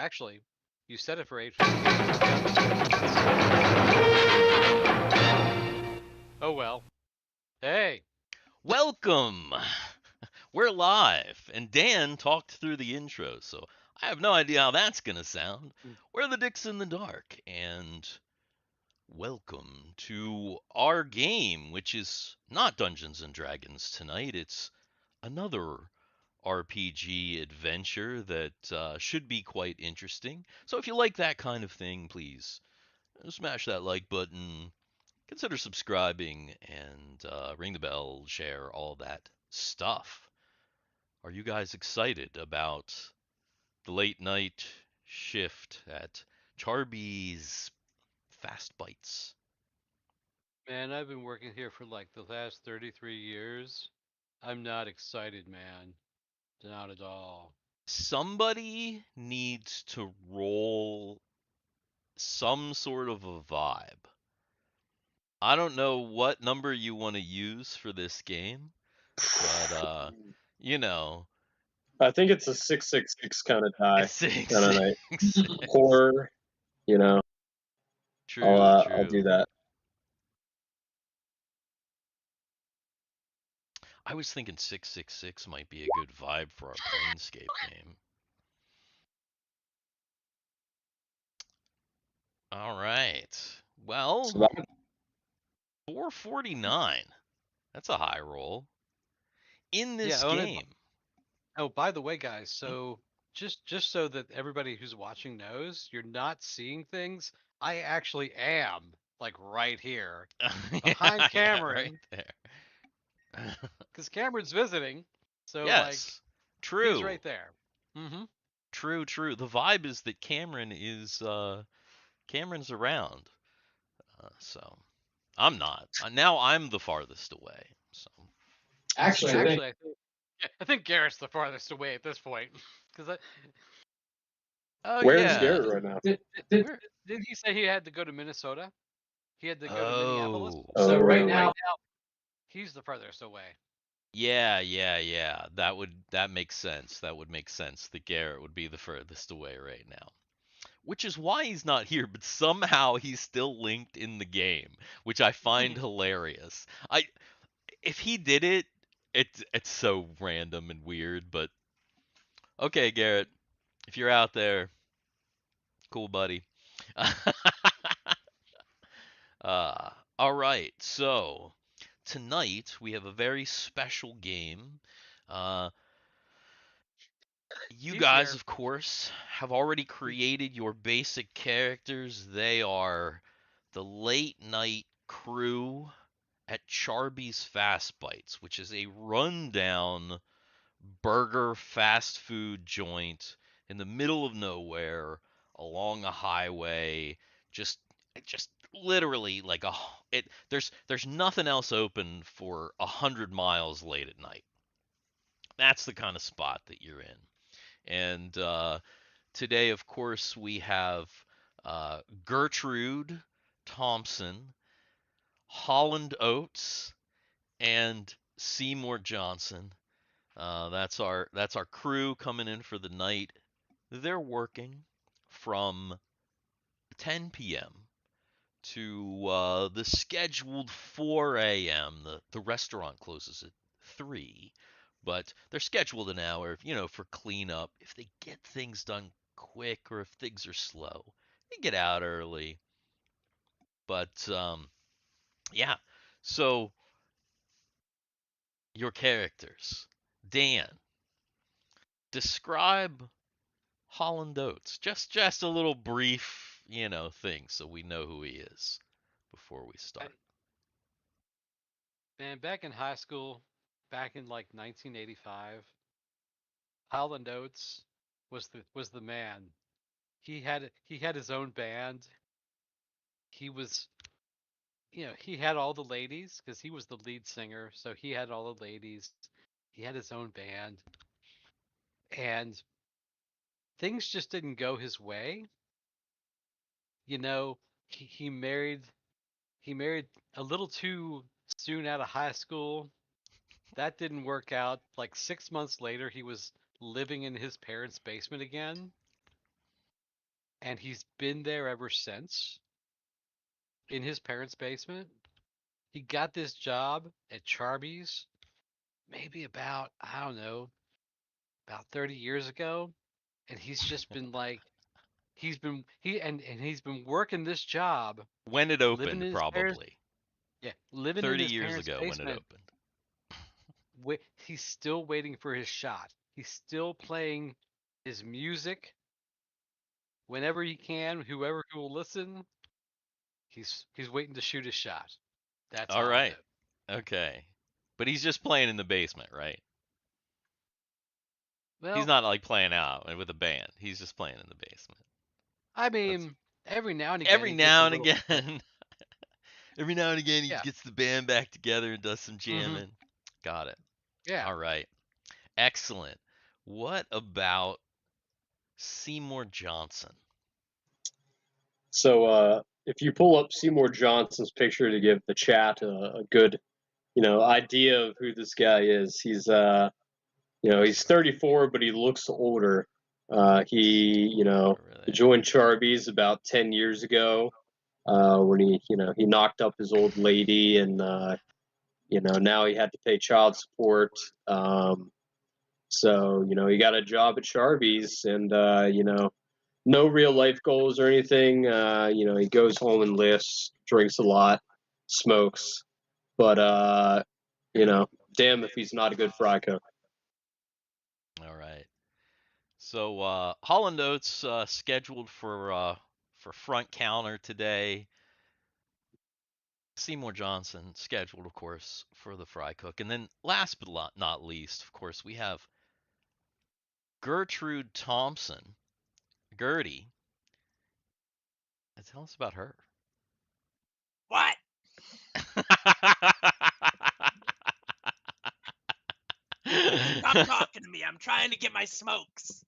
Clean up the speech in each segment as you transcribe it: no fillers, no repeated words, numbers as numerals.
Actually, you said it for 8. Oh well. Hey. Welcome! We're live, and Dan talked through the intro, so I have no idea how that's gonna sound. We're the Dicks in the Dark, and welcome to our game, which is not Dungeons and Dragons tonight. It's another RPG adventure that should be quite interesting. So if you like that kind of thing, please smash that like button, consider subscribing, and ring the bell, share, all that stuff. Are you guys excited about the late night shift at Charby's Fast Bites? Man, I've been working here for like the last 33 years. I'm not excited, man. Not at all. Somebody needs to roll some sort of a vibe. I don't know what number you want to use for this game, but you know, I think it's a 666 kind of die, six, kind of night. six. Horror, you know. True, I'll do true. that. I was thinking 666 might be a good vibe for our Planescape game. All right. Well, So that, 449. That's a high roll in this Yeah, game. oh, by the way, guys, Hmm? so just so that everybody who's watching knows, you're not seeing things. I actually am like right here behind Yeah, right Cameron there. because Cameron's visiting. So like Yes. he's True. right there. Mm-hmm. True, true. The vibe is that Cameron's around. So I'm not. Now I'm the farthest away. So actually, I think Actually, I think Garrett's the farthest away at this point because oh where's yeah. Garrett right now? Where? didn't he say he had to go to Minnesota? He had to go to Minneapolis. Oh. So right now, He's the farthest away. Yeah, yeah, yeah. That makes sense. That would make sense. The Garrett would be the furthest away right now. Which is why he's not here, but somehow he's still linked in the game, which I find hilarious. If he did it, it's so random and weird, but okay, Garrett, if you're out there, cool buddy. All right, so tonight we have a very special game. Uh, you He's guys, here. of course, have already created your basic characters. They are the late night crew at Charby's Fast Bites, which is a rundown burger fast food joint in the middle of nowhere along a highway. Just literally like there's nothing else open for 100 miles late at night. That's the kind of spot that you're in. And today, of course, we have Gertrude Thompson, Holland Oates, and Seymour Johnson. That's our crew coming in for the night. They're working from 10 p.m. to the scheduled 4 a.m. The restaurant closes at 3, but they're scheduled an hour, for cleanup. If they get things done quick or if things are slow, they get out early. But yeah, so your characters, Dan, describe Holland Oates. Just a little brief, thing so we know who he is before we start. Man, back in high school, back in like 1985, Howland Oates was the man. He had his own band. He was he had all the ladies because he was the lead singer, so he had all the ladies. He had his own band, and things just didn't go his way. You know, he married a little too soon out of high school. That didn't work out. Like 6 months later, he was living in his parents' basement again. and he's been there ever since in his parents' basement. He got this job at Charby's maybe about, I don't know, about 30 years ago, and he's just been like he's been working this job, When it living opened, in his parents probably living in 30 his years parents' ago when it basement. opened. He's still waiting for his shot. He's still playing his music whenever he can, whoever who will listen. He's waiting to shoot his shot. That's All Holland. right. Okay. But he's just playing in the basement, right? He's Well, not like playing out with a band. He's just playing in the basement. I That's mean, every now and again every he gets a now and little again. Every now and again he yeah. gets the band back together and does some Mhm. jamming. Got it. Yeah. All right. Excellent. What about Seymour Johnson? So if you pull up Seymour Johnson's picture to give the chat a good, idea of who this guy is, he's 34, but he looks older. He, Really? joined Charby's about 10 years ago, when he knocked up his old lady, and now he had to pay child support. So he got a job at Charby's, and no real life goals or anything. He goes home and lifts, drinks a lot, smokes, but damn if he's not a good fry cook. All right. So Holland Oates scheduled for front counter today. Seymour Johnson scheduled, of course, for the fry cook. And then last but not least, of course, we have Gertrude Thompson. Gertie. Tell us about her. What? Stop talking to me. I'm trying to get my smokes.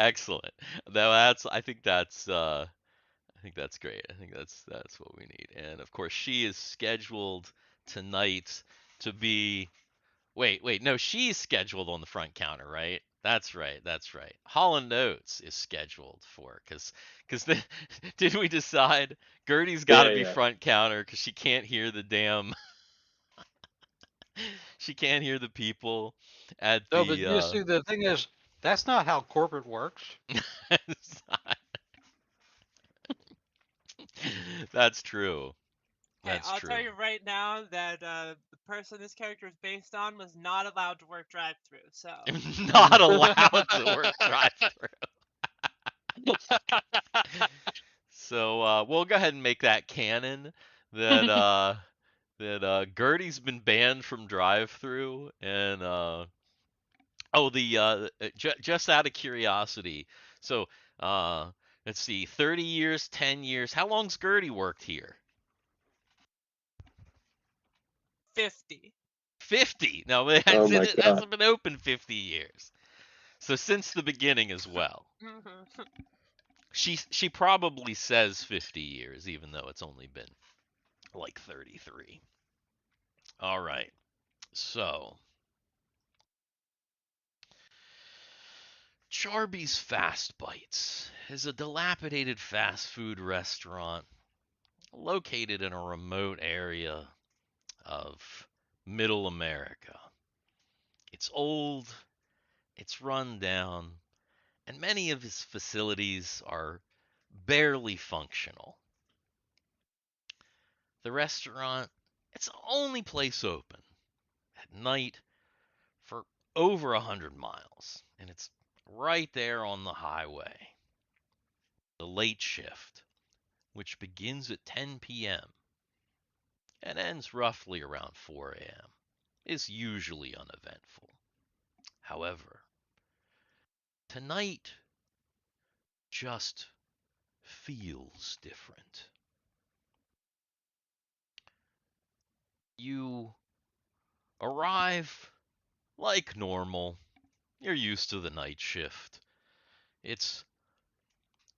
Excellent. I think that's great. I think that's what we need. And of course, she is scheduled tonight to be. Wait, no, she's scheduled on the front counter, right? That's right. Holland Oates is scheduled for because did we decide Gertie's got to Yeah, be yeah. front counter because she can't hear the damn she can't hear the people at No, but the you see, the thing is, that's not how corporate works. That's true. Hey, That's I'll true. tell you right now that the person this character is based on was not allowed to work drive-through. So Not allowed to work drive-through. So we'll go ahead and make that canon that Gertie's been banned from drive-through, and just out of curiosity, so let's see, 30 years, 10 years. How long's Gertie worked here? 50. 50. No, Oh my it God. hasn't been open 50 years. So since the beginning as well. She probably says 50 years, even though it's only been like 33. All right. So Charby's Fast Bites is a dilapidated fast food restaurant located in a remote area of middle America. It's old, it's run down, and many of his facilities are barely functional. The restaurant, it's the only place open at night for over 100 miles, and it's right there on the highway. The late shift, which begins at 10 p.m. and ends roughly around 4 a.m., is usually uneventful. However, tonight just feels different. You arrive like normal. You're used to the night shift. It's,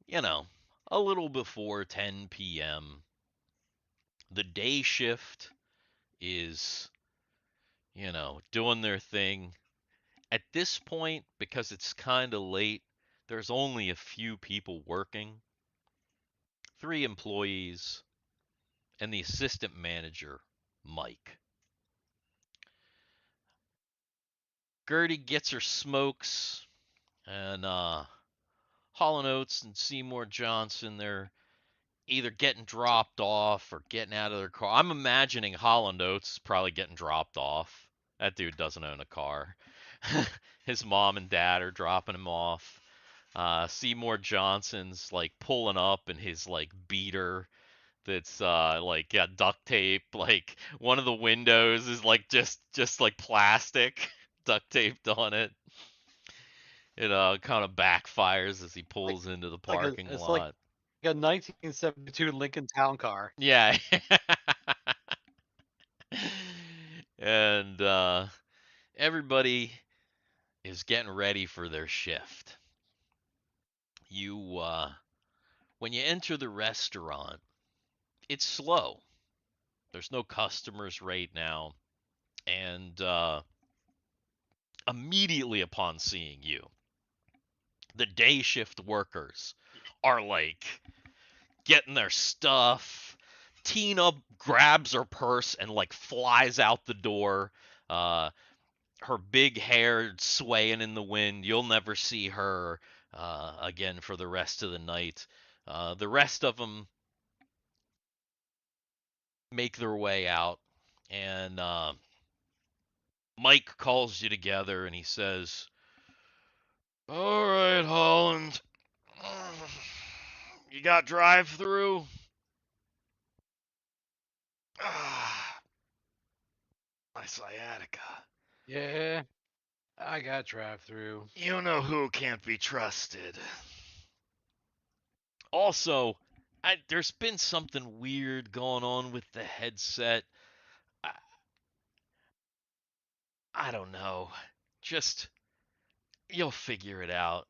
you know, a little before 10 p.m. The day shift is, doing their thing. At this point, because it's kind of late, There's only a few people working, 3 employees, and the assistant manager, Mike. Gertie gets her smokes, and Hall & Oates and Seymour Johnson, they're either getting dropped off or getting out of their car. I'm imagining Hall & Oates is probably getting dropped off. That dude doesn't own a car. His mom and dad are dropping him off. Seymour Johnson's like pulling up in his like beater that's like got duct tape. Like one of the windows is like just like plastic duct taped on it. It kind of backfires as he pulls into the parking It's like lot. a 1972 Lincoln Town Car. Yeah. And everybody is getting ready for their shift. You when you enter the restaurant, it's slow. There's no customers right now, and immediately upon seeing you, the day shift workers are like getting their stuff. Tina grabs her purse and like flies out the door. Her big hair swaying in the wind. You'll never see her again for the rest of the night. The rest of them make their way out, and Mike calls you together and he says, "All right, Holland, you got drive-through?" My sciatica. Yeah, I got drive-through. You know who can't be trusted. Also, there's been something weird going on with the headset. I don't know. Just, you'll figure it out.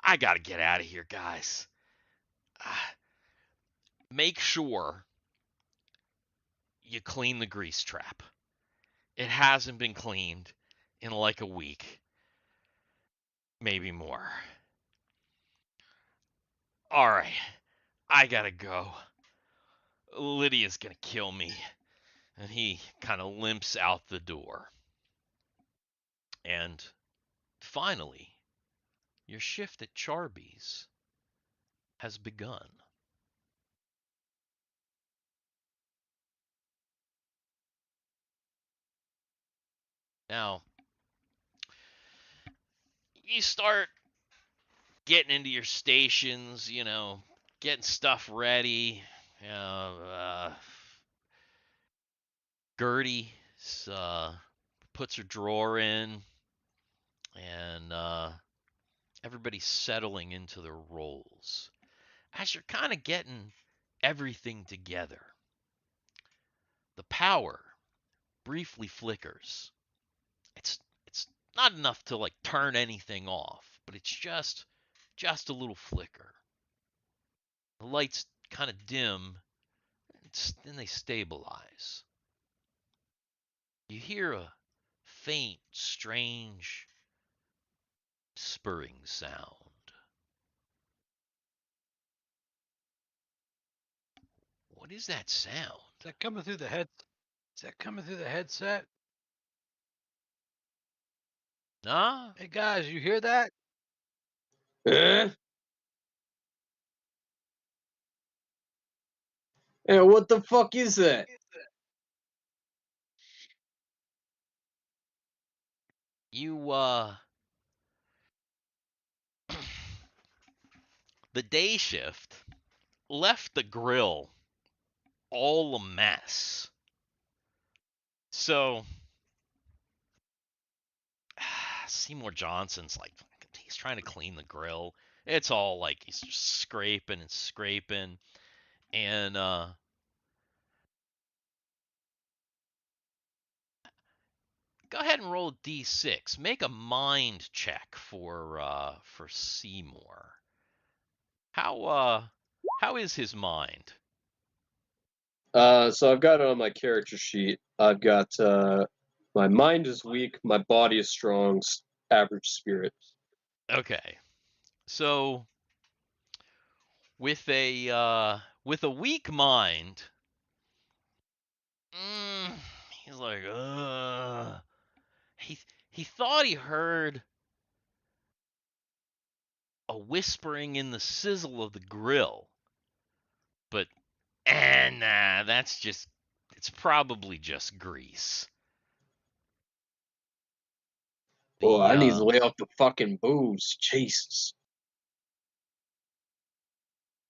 I gotta get out of here, guys. Make sure you clean the grease trap. It hasn't been cleaned in like a week. Maybe more. Alright, I gotta go. Lydia's gonna kill me. And he kind of limps out the door. And finally, your shift at Charby's has begun. Now, you start getting into your stations, getting stuff ready. Gertie puts her drawer in, and everybody's settling into their roles. As you're kind of getting everything together, the power briefly flickers. It's not enough to like turn anything off, but it's just a little flicker. The lights kind of dim, then they stabilize. You hear a faint, strange, spurring sound. What is that sound? Is that coming through the head? Is that coming through the headset? Nah? Hey guys, you hear that? Eh? Hey, what the fuck is that? You, the day shift left the grill all a mess. So, Seymour Johnson's like, he's trying to clean the grill. It's all like he's just scraping and scraping. And, go ahead and roll a d6. Make a mind check for Seymour. How is his mind? So I've got it on my character sheet. I've got my mind is weak, my body is strong, average spirit. Okay. So with a weak mind, he's like, he he thought he heard a whispering in the sizzle of the grill, but nah, it's probably just grease. Oh, The I need to lay off the fucking booze. Jesus.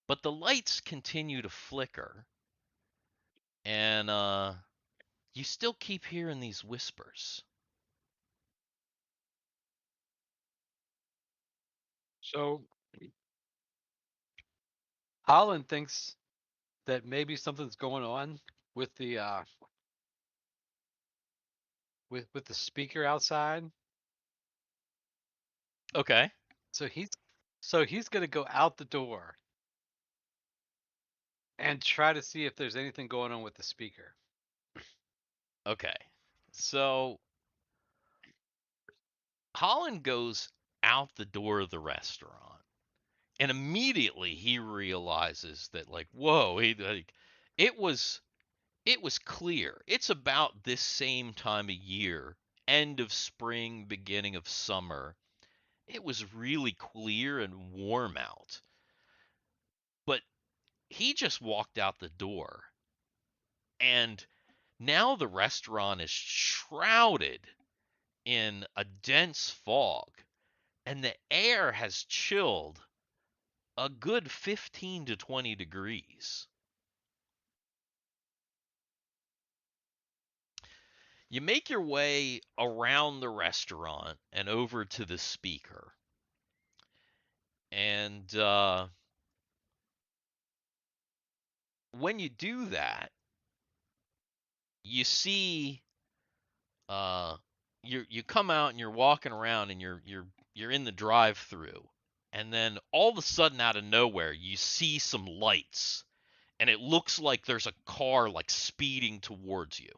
But the lights continue to flicker, and you still keep hearing these whispers. So Holland thinks that maybe something's going on with the with the speaker outside. Okay. So he's gonna go out the door and try to see if there's anything going on with the speaker. Okay. So Holland goes out the door of the restaurant, and immediately he realizes that, like, whoa, it was it was clear. It's about this same time of year, end of spring, beginning of summer. It was really clear and warm out. But he just walked out the door, and now the restaurant is shrouded in a dense fog, and the air has chilled a good 15 to 20 degrees. You make your way around the restaurant and over to the speaker. And when you do that, you see you come out and you're walking around and you're in the drive-through, and then all of a sudden out of nowhere you see some lights, and it looks like there's a car like speeding towards you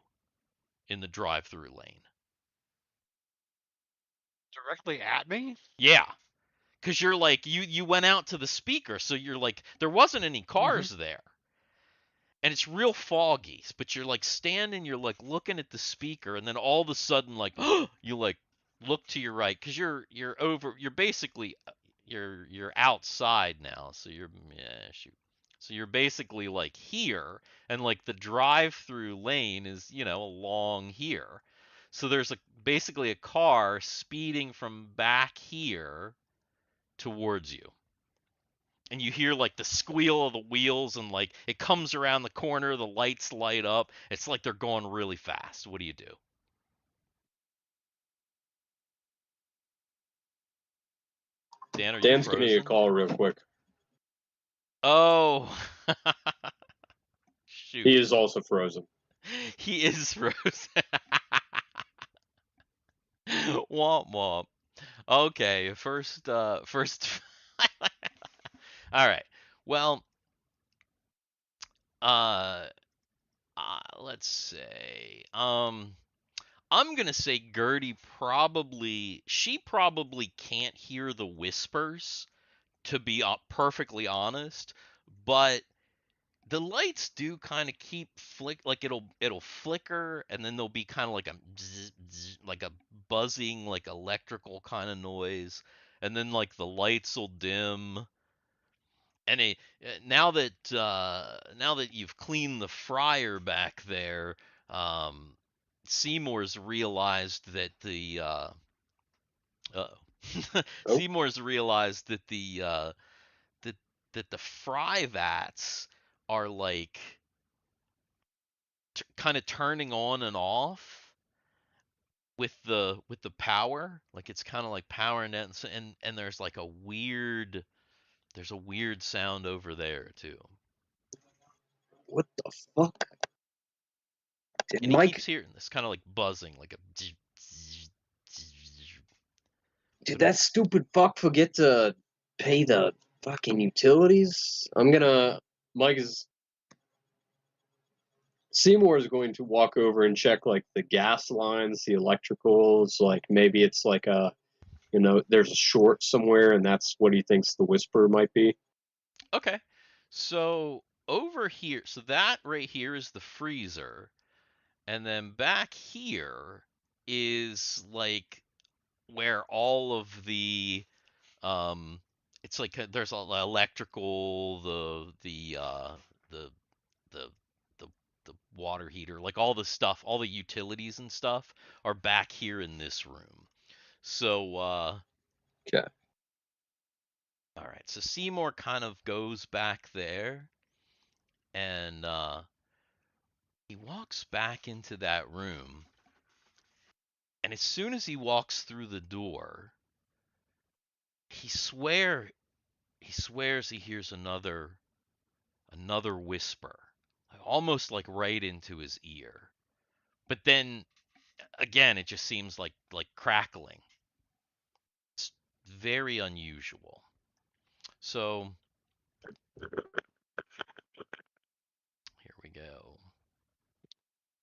in the drive-through lane. Directly at me? Yeah, because you're like you went out to the speaker, so you're like there wasn't any Mm-hmm. cars there, and it's real foggy, but you're like standing, you're like looking at the speaker, and then all of a sudden, like you like look to your right because you're basically you're outside now, so shoot. So you're basically like here, and like the drive-through lane is along here. So there's basically a car speeding from back here towards you, and you hear like the squeal of the wheels, and like it comes around the corner, the lights light up. It's like they're going really fast. What do you do? Dan, are you Dan's giving you a frozen? call real quick. Oh, He shoot. is also frozen. He is frozen. Womp womp. Okay, first All right. Well, uh let's say I'm gonna say she probably can't hear the whispers, to be perfectly honest, but the lights do kind of keep like it'll flicker, and then there'll be kind of like a bzz, bzz, like a buzzing, like electrical kind of noise, and then like the lights will dim. And now that you've cleaned the fryer back there, um, Seymour's realized that Oh, Seymour's realized that that the fry vats are like kind of turning on and off with the power. Like it's kind of like powering it, and there's a weird sound over there too. what the fuck? Did And he keeps Mike? hearing this kind of like buzzing, like a. Did What? that stupid fuck forget to pay the fucking utilities? I'm gonna. Mike is. Seymour is going to walk over and check like the gas lines, the electricals. Like maybe it's like a there's a short somewhere, and that's what he thinks the whisper might be. Okay. So over here, so that right here is the freezer, and then back here is like where all of the it's like there's electrical, the the the the water heater, like all the stuff, all the utilities and stuff are back here in this room. So Okay. all right, so Seymour kind of goes back there, and he walks back into that room, and as soon as he walks through the door, he swears he hears another whisper, almost like right into his ear. But then again, it just seems like crackling. It's very unusual. So here we go.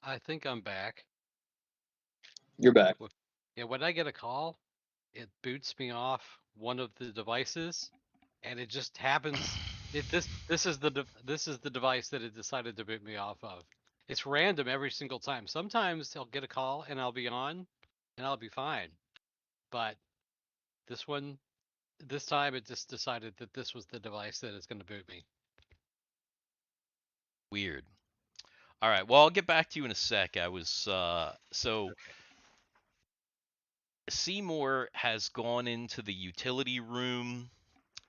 I think I'm back. You're back. Yeah, when I get a call, it boots me off one of the devices, and it just happens. This is the device that it decided to boot me off of. It's random every single time. Sometimes I'll get a call and I'll be on, and I'll be fine. But this one, this time, it just decided that this was the device that is going to boot me. Weird. All right. Well, I'll get back to you in a sec. I was so Okay. Seymour has gone into the utility room,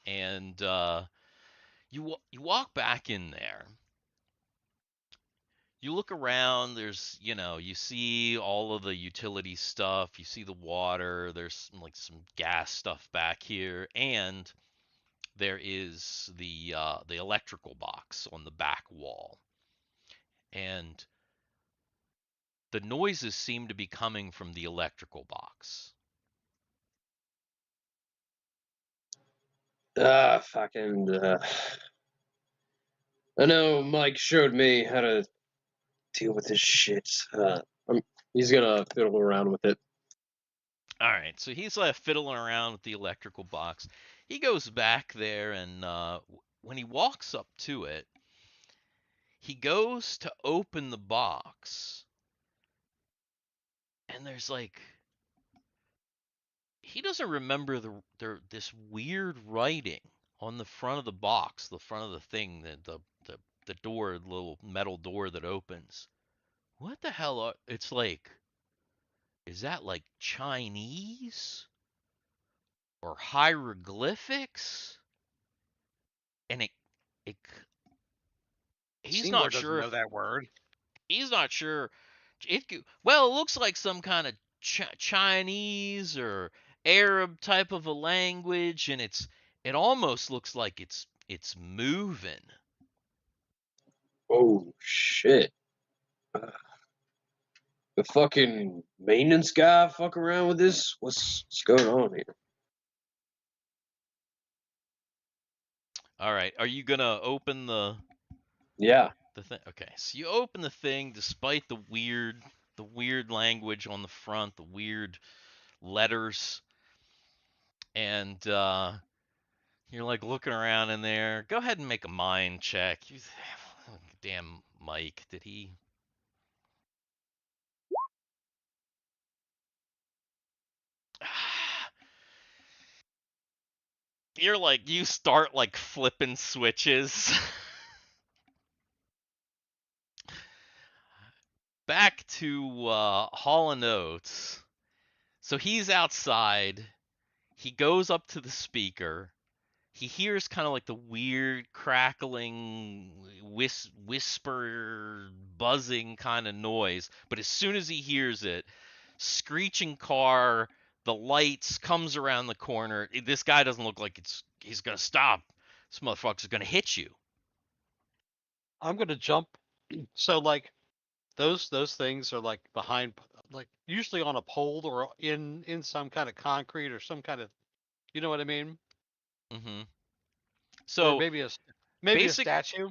and you walk back in there. You look around. There's you see all of the utility stuff. You see the water. There's like some gas stuff back here, and there is the electrical box on the back wall, and the noises seem to be coming from the electrical box. Fucking. I know Mike showed me how to deal with this shit. He's gonna fiddle around with it. All right, so he's fiddling around with the electrical box. He goes back there, and when he walks up to it, he goes to open the box, and there's like he doesn't remember this weird writing on the front of the box, the front of the thing, the door, the little metal door that opens. What the hell it's like, is that like Chinese or hieroglyphics? And it he's Seymour not doesn't sure know if that word. he's not sure. Well, it looks like some kind of Chinese or Arab type of a language, and it almost looks like it's moving. Oh shit! The fucking maintenance guy fuck around with this? What's going on here? All right, are you gonna open Yeah. the thing? Okay, so you open the thing despite the weird language on the front, the weird letters, and you're like looking around in there. Go ahead and make a mind check. Damn, Mike, did he? You start like flipping switches. Back to Hall and Oates. So he's outside. He goes up to the speaker. He hears kind of like the weird crackling, whisper, buzzing kind of noise. But as soon as he hears it, screeching car, the lights, comes around the corner. This guy doesn't look like he's gonna stop. This motherfucker's gonna hit you. I'm gonna jump. So like those things are like behind, like usually on a pole or in some kind of concrete or some kind of, you know what I mean? hmm Or So maybe a basic, statue.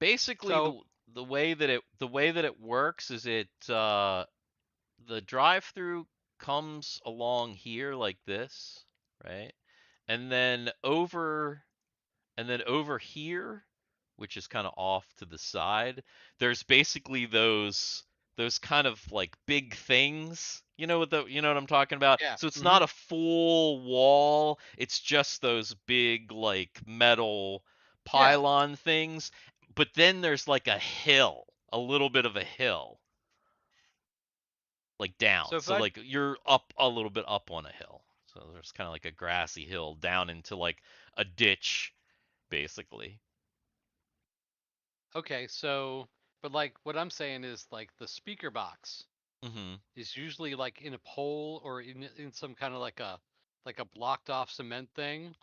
basically So the way that it works is the drive-through comes along here like this, right? And then over here, which is kind of off to the side, there's basically those kind of like big things. You know what I'm talking about? Yeah. So it's Mhm. not a full wall, it's just those big like metal Yeah. pylon things. But then there's like a little bit of a hill, like down. So if So I like you're up a little bit up on a hill. So there's kind of like a grassy hill down into like a ditch, basically. okay, so but like what I'm saying is like the speaker box Hmm. is usually like in a pole or in some kind of like a blocked off cement thing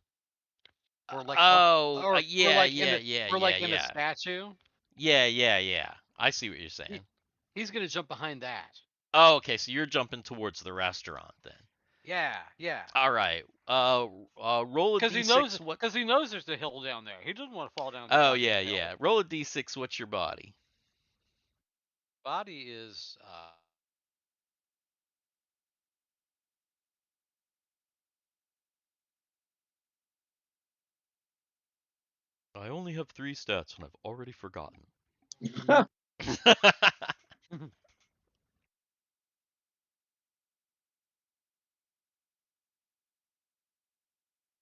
or like Oh, or yeah, like in yeah, a yeah, or yeah, like in a yeah, statue. yeah, yeah, yeah. I see what you're He, saying. he's gonna jump behind that. Oh, okay. So you're jumping towards the restaurant then. Yeah, yeah. All right. Roll a d6. What? Because he knows there's a hill down there. He doesn't want to fall down that Oh, goddamn yeah, hill. yeah. Roll a d6. What's your body? Body is I only have 3 stats and I've already forgotten.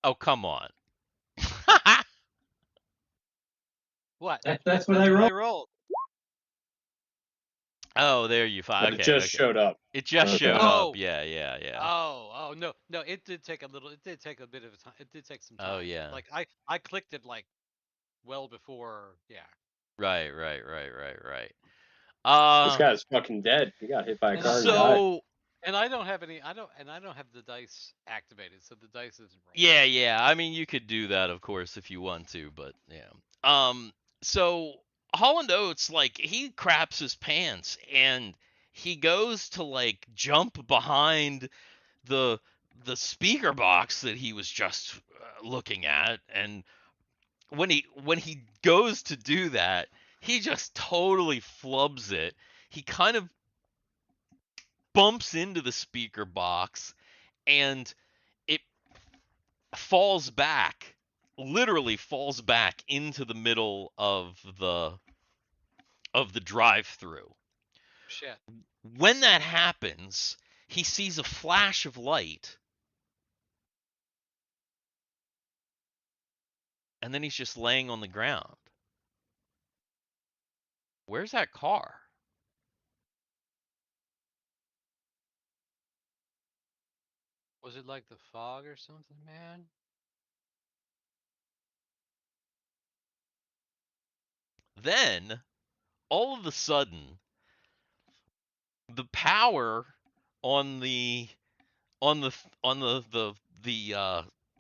Oh, come on. what? That's what I That's what I wrote. rolled. Oh, there you find. But it Okay, just okay. showed up. It just Okay. showed up. Oh, Yeah, yeah, yeah. oh, no, no. It did take a little. It did take a bit of a time. It did take some Oh, time. yeah. Like I clicked it like well before. Yeah. Right, right, right, right, right. This Uh, guy's fucking dead. He got hit by a And I, car and and I died. so and I don't have any. I don't have the dice activated, so the dice isn't rolling. yeah, yeah. I mean, you could do that, of course, if you want to, but yeah. So Holland Oates, like, he craps his pants and he goes to like jump behind the the speaker box that he was just looking at, and when he goes to do that, he just totally flubs it. He kind of bumps into the speaker box and it falls back, literally falls back into the middle of the drive-through. Shit. When that happens, he sees a flash of light, and then he's just laying on the ground. Where's that car? Was it like the fog or something, man? Then, all of a sudden, the power on the on the on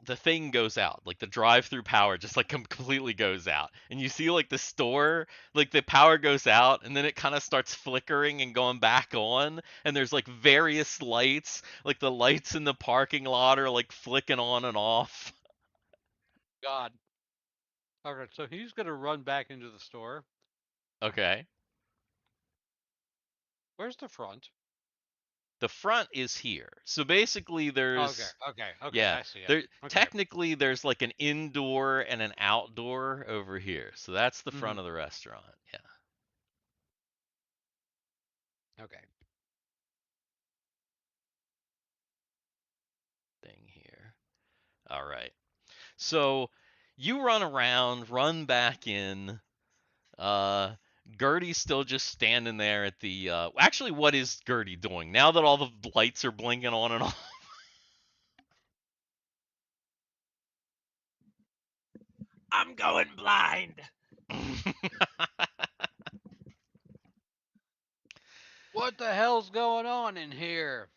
the thing goes out, like the drive-through power just like completely goes out, and you see like the store, like the power goes out and then it kind of starts flickering and going back on, and there's like various lights, like the lights in the parking lot are like flicking on and off. God. Okay, so he's gonna run back into the store. Okay. Where's the front? The front is here, so basically Okay, there's okay. yeah, I see it. there Okay. technically there's like an indoor and an outdoor over here, so that's the Hmm. front of the restaurant. Yeah. Okay. Thing here. All right. So you run around, run back in. Uh, Gertie's still just standing there at the. Actually, what is Gertie doing now that all the lights are blinking on and off? I'm going blind. What the hell's going on in here?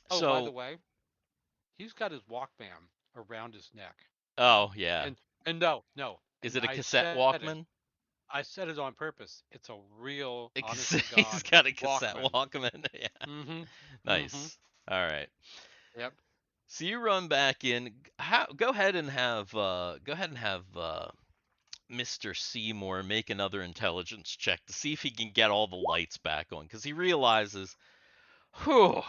Oh, by the So, way, he's got his Walkman around his neck. oh yeah, And no, no. is And it a I cassette said it. Walkman? I said it on purpose. It's a real, A honest to cassette, he's God got a cassette Walkman. Walkman. Yeah, Mm-hmm. Mm-hmm. nice. All right. Yep. So you run back in. Go ahead and have Mr. Seymour make another intelligence check to see if he can get all the lights back on, because he realizes, whew,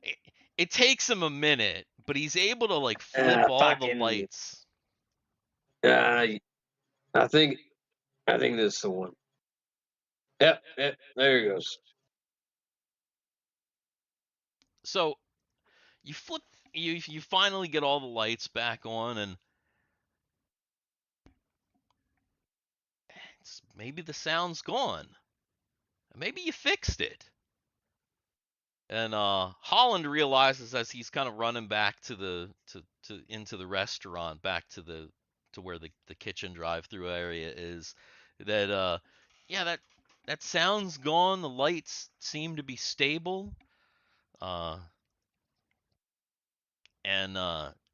it, it takes him a minute, but he's able to like flip all the lights. I think this is the one. Yep, there he goes. So you flip, you finally get all the lights back on, and maybe the sound's gone. Maybe you fixed it. And Holland realizes as he's kind of running back to the into the restaurant, back to where the kitchen drive-through area is, that yeah, that sound's gone. The lights seem to be stable. Uh, and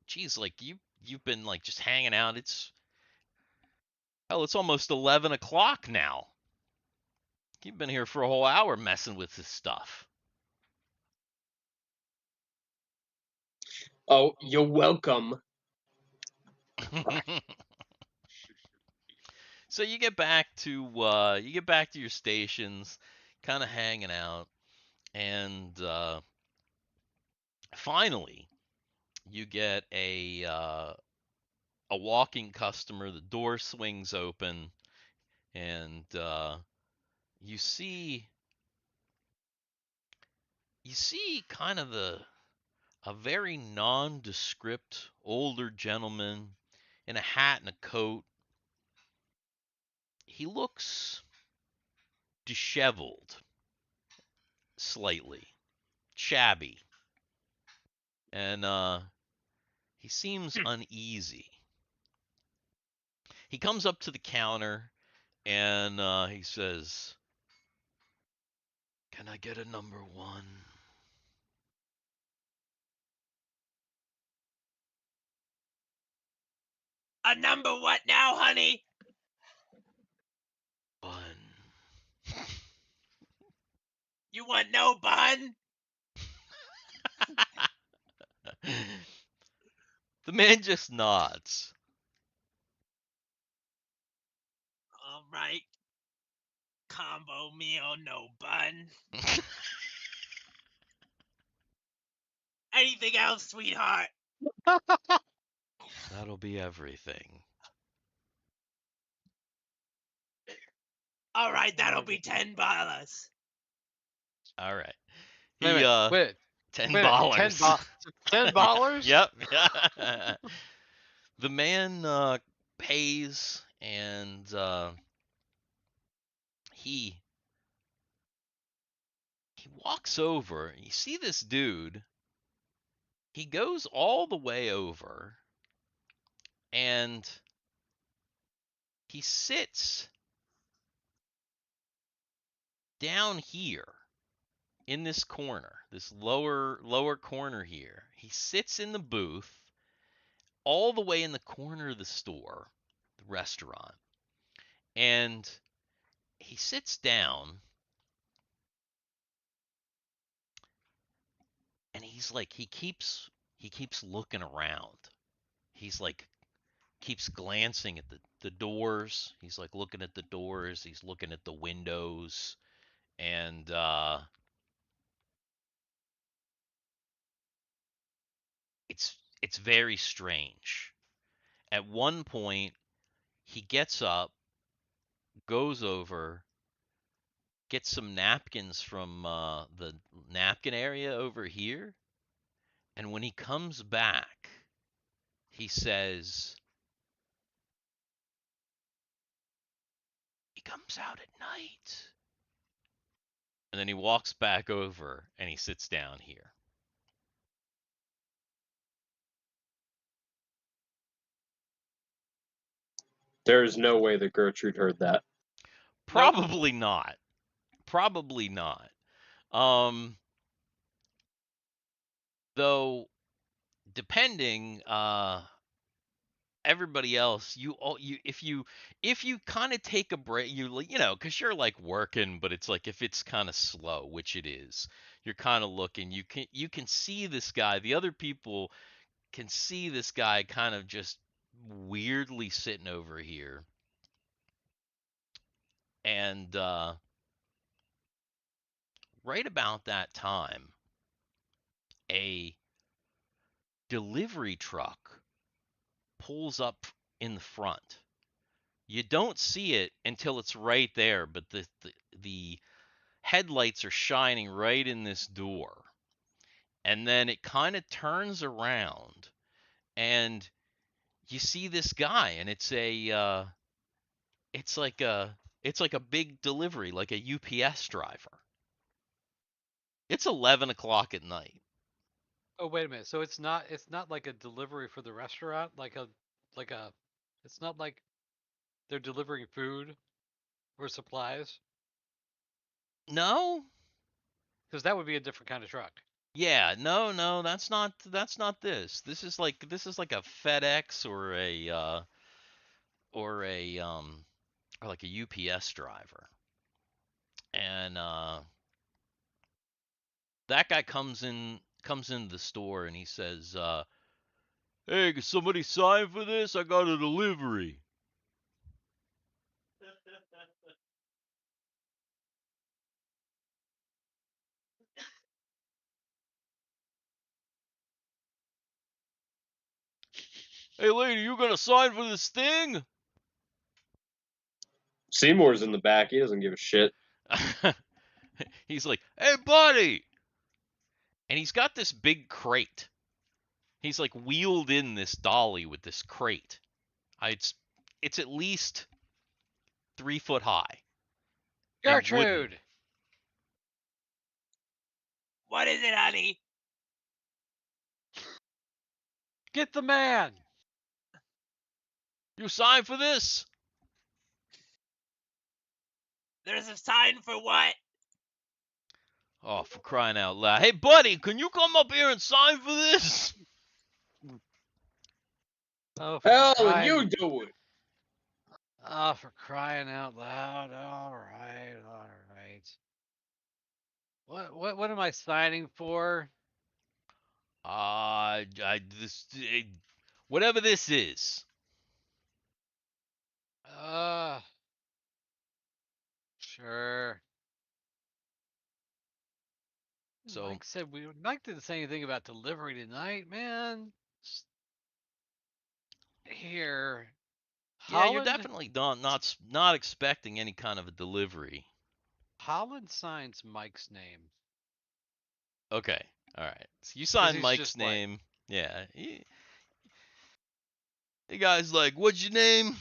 geez, like you've been like just hanging out. It's almost 11 o'clock now. You've been here for a whole hour messing with this stuff. Oh, you're welcome. So you get back to your stations, kind of hanging out, and finally you get a walking customer. The door swings open, and you see kind of a very nondescript older gentleman in a hat and a coat. He looks disheveled, slightly shabby, and he seems uneasy. He comes up to the counter and he says, "Can I get a number one?" A number what now, honey? Bun. You want no bun? The man just nods. All right. Combo meal, no bun. Anything else, sweetheart? That'll be everything. All right, that'll be $10. All right. Wait a minute. Wait. $10. $10? Yep. The man pays, and he walks over. You see this dude. He goes all the way over, and he sits down here in this corner, this lower corner here. He sits in the booth all the way in the corner of the store, the restaurant, and he sits down, and he's like he keeps looking around. He's like keeps glancing at the doors. He's like looking at the doors, he's looking at the windows, and it's very strange. At one point, he gets up, goes over, gets some napkins from the napkin area over here, and when he comes back, he says, "He comes out at night." And then he walks back over and he sits down here. There's no way that Gertrude heard that. Probably not. Probably not. Though depending everybody else, you if you kind of take a break, because you're like working, but it's like if it's kind of slow, which it is, you're kind of looking. You can see this guy. The other people can see this guy kind of just weirdly sitting over here, And right about that time, a delivery truck pulls up in the front. You don't see it until it's right there, but the headlights are shining right in this door. And then it kind of turns around and you see this guy, and it's like a big delivery, like a UPS driver. It's 11 o'clock at night. Oh, wait a minute. So it's not like a delivery for the restaurant, like a it's not like they're delivering food or supplies, No, because that would be a different kind of truck. yeah, no, that's not this. This is like a FedEx or a or like a UPS driver. And that guy comes into the store and he says, "Hey, can somebody sign for this? I got a delivery." "Hey, lady, you gonna sign for this thing?" Seymour's in the back. He doesn't give a shit. He's like, "Hey, buddy," and he's got this big crate. He's like wheeled in this dolly with this crate. It's at least 3 foot high and wooden. Gertrude, What is it, honey? get the man. "You sign for this?" There's a sign for what? Oh, for crying out loud. "Hey, buddy, can you come up here and sign for this?" Oh, for Hell, and crying! you do it. Oh, for crying out loud! All right, all right. What am I signing for? Whatever this is. Uh, sure. So Mike didn't say anything about delivery tonight, man. Here, yeah, you're Holland. definitely not expecting any kind of a delivery. Holland signs Mike's name Okay, all right. So you because sign he's Mike's just like name. Yeah. The guy's like, "What's your name?"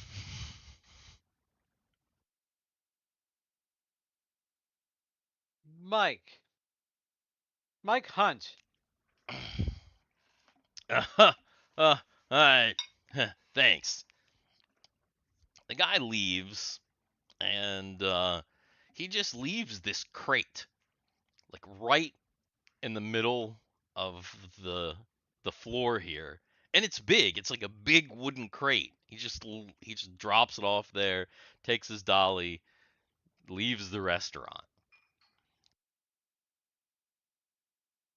Mike. Mike Hunt. All right. Thanks. The guy leaves, and he just leaves this crate, like right in the middle of the floor here, and it's big. It's like a big wooden crate. He just drops it off there, takes his dolly, leaves the restaurant.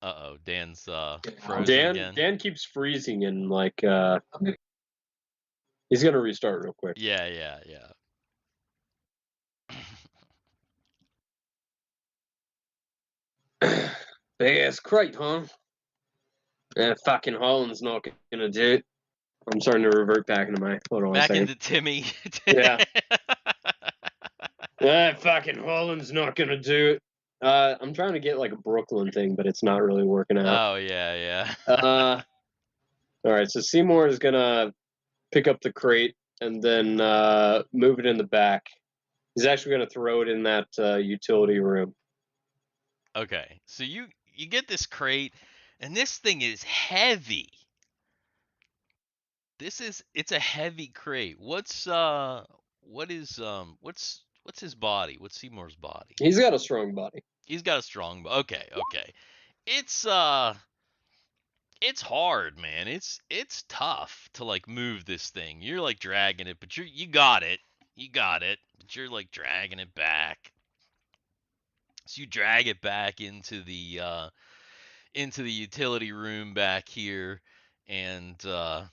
Uh-oh, Dan's frozen again. Dan keeps freezing and like he's gonna restart real quick. Yeah, yeah, yeah. Big ass crate, huh? Fucking Holland's not gonna do it. I'm starting to revert back into my. Hold on a Back second. into Timmy. Yeah. Fucking Holland's not gonna do it. I'm trying to get like a Brooklyn thing, but it's not really working out. Oh yeah, yeah. All right, so Seymour is gonna pick up the crate and then move it in the back. He's actually gonna throw it in that utility room. Okay, so you get this crate, and this thing is heavy. It's a heavy crate. What's his body? What's Seymour's body? He's got a strong body. He's got a strong. Okay, okay. It's it's hard, man. It's tough to like move this thing. You're like dragging it, but you got it. You got it. But you're like dragging it back. So you drag it back into the utility room back here, and you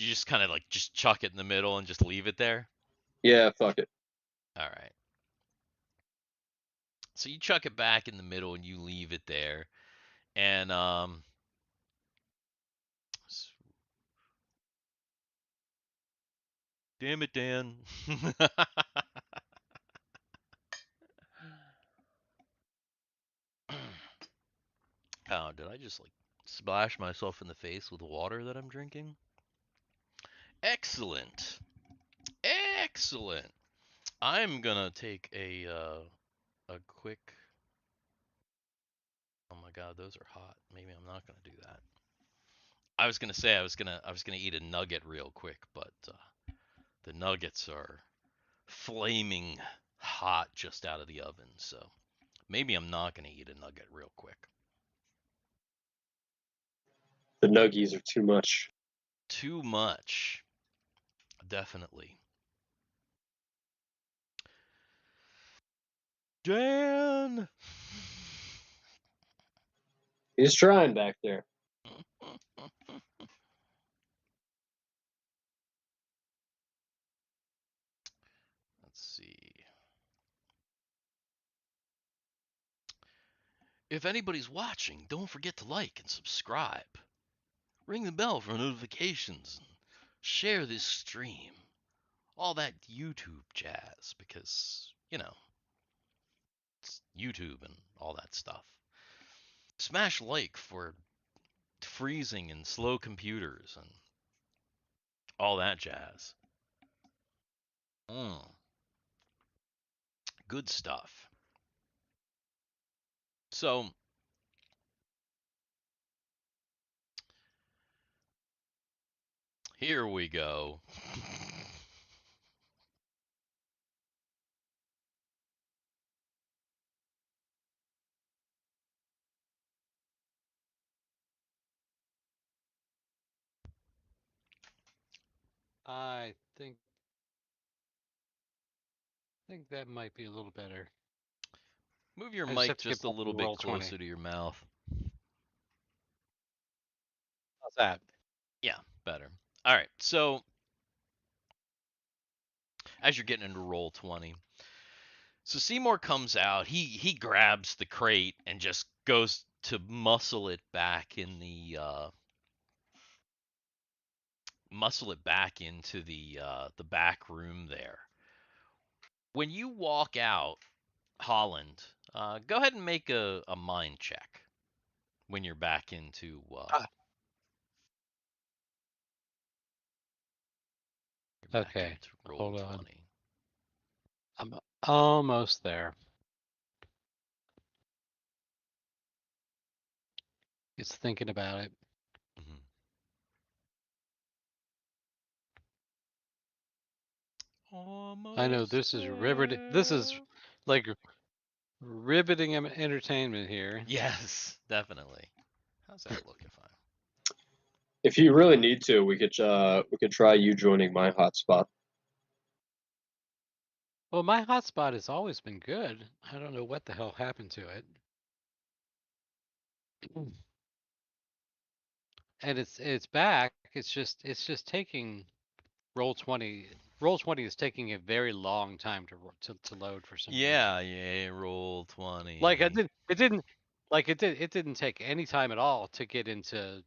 just kind of like just chuck it in the middle and just leave it there. Yeah, fuck it. All right. So you chuck it back in the middle and you leave it there. And damn it, Dan. Oh, did I just like splash myself in the face with water that I'm drinking? Excellent. Excellent. I'm gonna take a quick. Oh my god, those are hot. Maybe I'm not gonna do that. I was gonna say I was gonna eat a nugget real quick, but the nuggets are flaming hot just out of the oven, so maybe I'm not gonna eat a nugget real quick. The nuggies are too much. Too much, definitely. Dan. He's trying back there. Let's see. If anybody's watching, don't forget to like and subscribe. Ring the bell for notifications. And share this stream. All that YouTube jazz because, it's YouTube and all that stuff. Smash like for freezing and slow computers and all that jazz. Good stuff. So, here we go. I think that might be a little better. Move your I just have mic to get just a back to little bit roll 20. closer to your mouth. How's that? Yeah, better. All right. So, as you're getting into roll 20, so Seymour comes out. He grabs the crate and just goes to muscle it back into the back room there. When you walk out, Holland, go ahead and make a mind check when you're back into Ah, okay, roll hold on. 20. I'm almost there. It's thinking about it. Mhm. I know Almost this is riveting. This is there. like riveting entertainment here. Yes, definitely. How's that look if I? If you really need to, we could try you joining my hotspot. Well, my hotspot has always been good. I don't know what the hell happened to it. And it's back. It's just taking roll 20. Roll 20 is taking a very long time to load for some Yeah, reason. yeah, roll 20. Like it didn't take any time at all to get into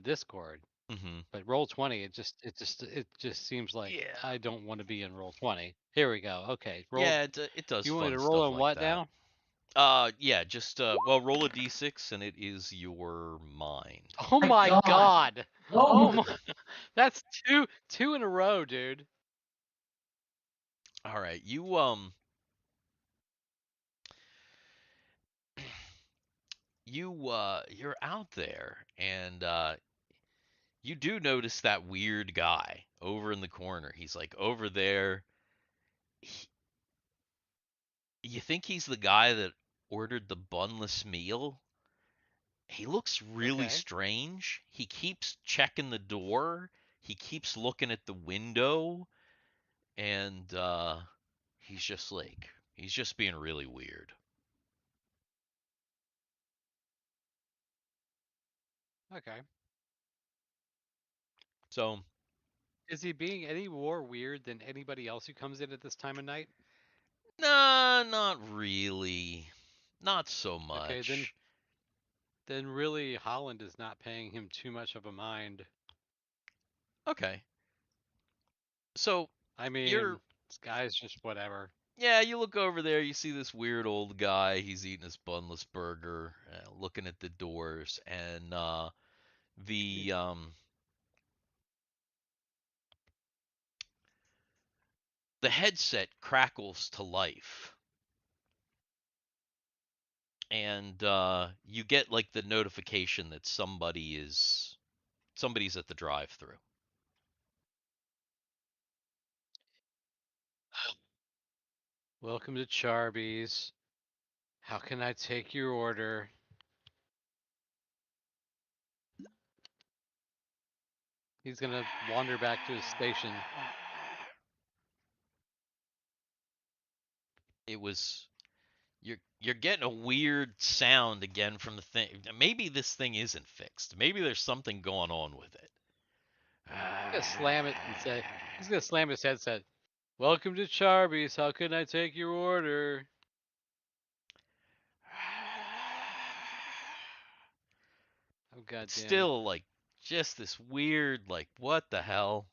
Discord. Mm-hmm. But roll 20, it just seems like Yeah. I don't want to be in roll 20. Here we go. Okay, roll. Yeah, it does You want me fun to roll stuff on like what that. now? Yeah, just roll a d6 and it is your mind. Oh my God! Oh, Oh my, that's two in a row, dude. All right, you're out there and you do notice that weird guy over in the corner. He's like over there. He, you think he's the guy that ordered the bunless meal? He looks really Okay. strange. He keeps checking the door. He keeps looking at the window, and he's just being really weird. Okay. So, Is he being any more weird than anybody else who comes in at this time of night? nah, not really. not so Okay, much. then really Holland is not paying him too much of a mind. Okay. So I you're mean, this guy's just whatever. yeah, you look over there, you see this weird old guy. He's eating his bunless burger, looking at the doors, and the the headset crackles to life, and you get like the notification that somebody's at the drive-through. Welcome to Charby's. How can I take your order? He's gonna wander back to his station. It was you're getting a weird sound again from the thing. Maybe this thing isn't fixed. Maybe there's something going on with it. He's gonna slam it and say, he's gonna slam his headset. Welcome to Charby's. How can I take your order? Oh god It's damn it. still like just this weird like what the hell?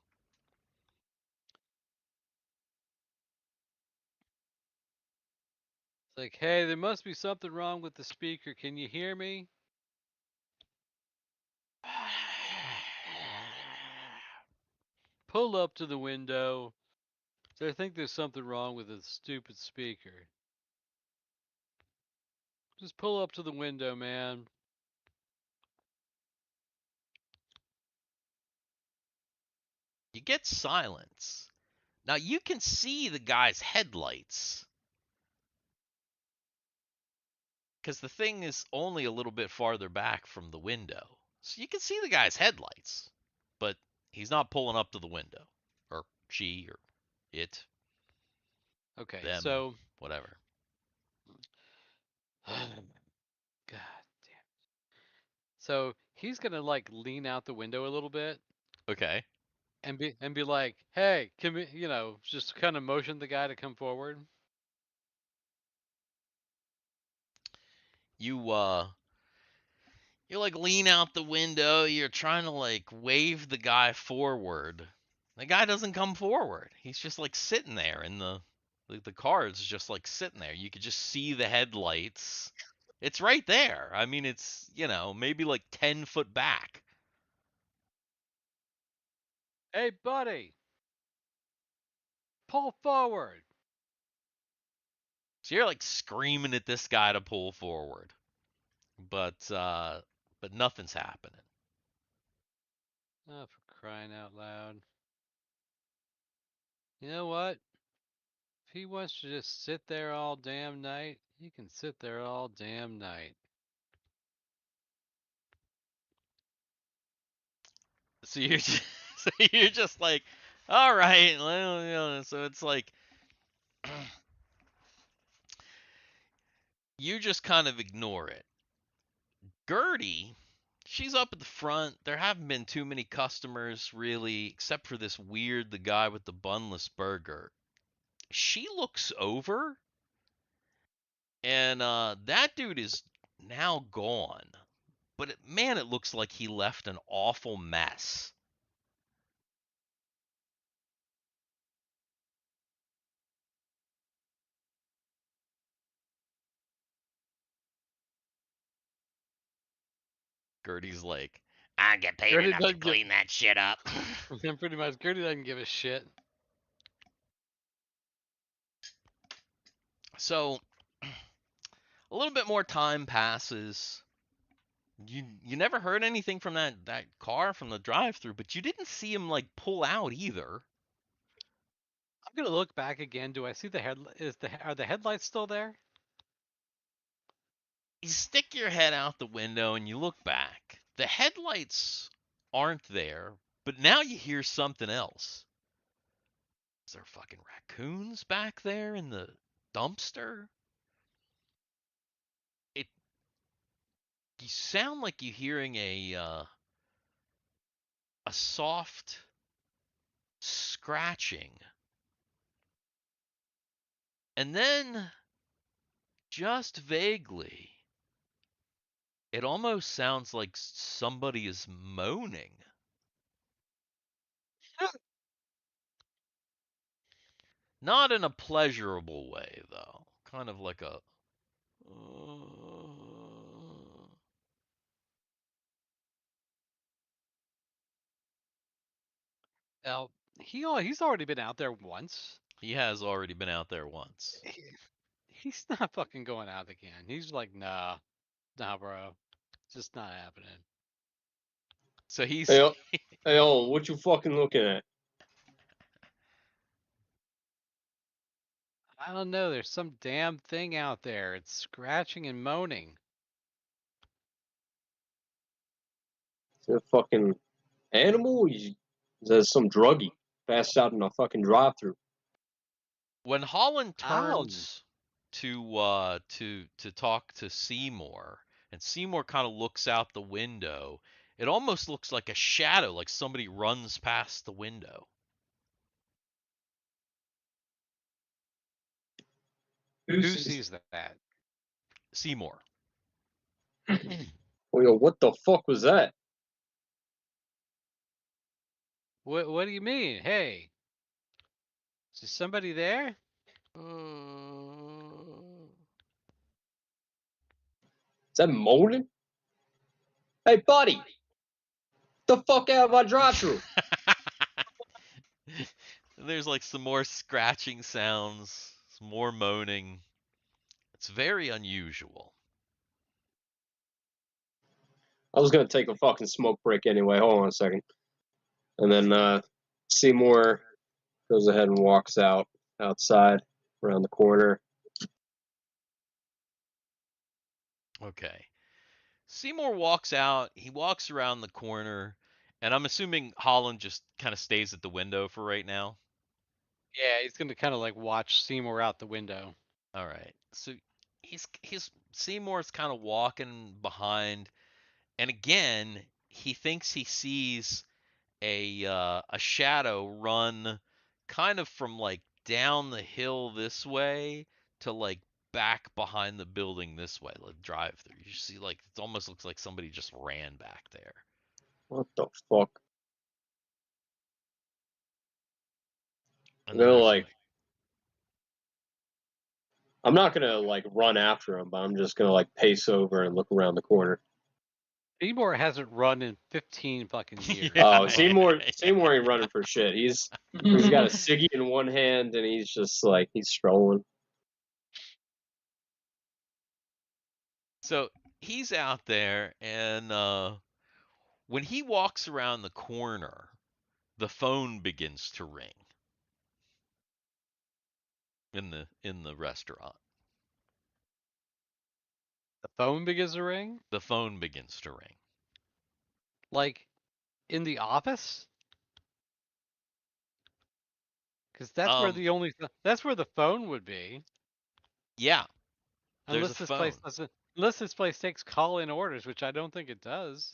It's like, hey, there must be something wrong with the speaker. Can you hear me? Pull up to the window. So I think there's something wrong with the stupid speaker. Just pull up to the window, man. You get silence. Now you can see the guy's headlights because the thing is only a little bit farther back from the window. So you can see the guy's headlights, but he's not pulling up to the window. Or she, or it, Okay, them, so whatever. God damn. So he's gonna like lean out the window a little bit Okay. and be like, hey, can we, just kind of motion the guy to come forward. You you like lean out the window, you're trying to like wave the guy forward. The guy doesn't come forward. He's just like sitting there in the car is just like sitting there. You could just see the headlights. It's right there. I mean, it's, maybe like 10 foot back. Hey, buddy, pull forward. So you're like screaming at this guy to pull forward. But nothing's happening. Oh, for crying out loud. You know what? If he wants to just sit there all damn night, he can sit there all damn night. So you're just, so you're just like, all right, so it's like you just kind of ignore it. Gertie, she's up at the front. There haven't been too many customers really, except for this weird the guy with the bunless burger. She looks over, and that dude is now gone. But man, it looks like he left an awful mess. Gertie's like, I get paid Gertie enough to doesn't give, clean that shit up. pretty much, Gertie doesn't give a shit. So a little bit more time passes. You never heard anything from that car from the drive-through, but you didn't see him like pull out either. I'm gonna look back again. Do I see the head? Are the headlights still there? You stick your head out the window and you look back. The headlights aren't there, but now you hear something else. Is there fucking raccoons back there in the dumpster? It You sound like you're hearing a soft scratching. And then just vaguely, it almost sounds like somebody is moaning. Not in a pleasurable way, though. Kind of like a. Well, he's already been out there once. He has already been out there once. He's not fucking going out again. He's like, nah, bro, it's just not happening. So he's. Hey, hey, Owen, what you fucking looking at? I don't know. There's some damn thing out there. It's scratching and moaning. Is it a fucking animal? Is that some druggie passed out in a fucking drive-through? When Holland I don't. turns to talk to Seymour, and Seymour kind of looks out the window, it almost looks like a shadow, like somebody runs past the window. Who sees that? Seymour. Oh, yo, what the fuck was that? What do you mean? Hey, is somebody there? Is that moaning? Hey, buddy, the fuck out of my drive-through. There's like some more scratching sounds, some more moaning. It's very unusual. I was gonna take a fucking smoke break anyway. Hold on a second. And then Seymour goes ahead and walks outside around the corner. Okay. Seymour walks out, he walks around the corner, and I'm assuming Holland just kind of stays at the window for right now. Yeah, he's gonna kind of like watch Seymour out the window. All right. So he's Seymour's kind of walking behind, and again, he thinks he sees a shadow run kind of from like down the hill this way to like back behind the building this way, like drive through. You see like it almost looks like somebody just ran back there. What the fuck? And They're then there's like, I'm not gonna like run after him, but I'm just gonna like pace over and look around the corner. Seymour hasn't run in 15 fucking years. Yeah. Oh, Seymour ain't running for shit. He's got a ciggy in one hand and he's just like he's strolling. So he's out there, and when he walks around the corner, the phone begins to ring in the restaurant. The phone begins to ring, The phone begins to ring. like in the office, because that's where that's where the phone would be. Yeah, there's a Unless this place phone. doesn't, unless this place takes call-in orders, which I don't think it does.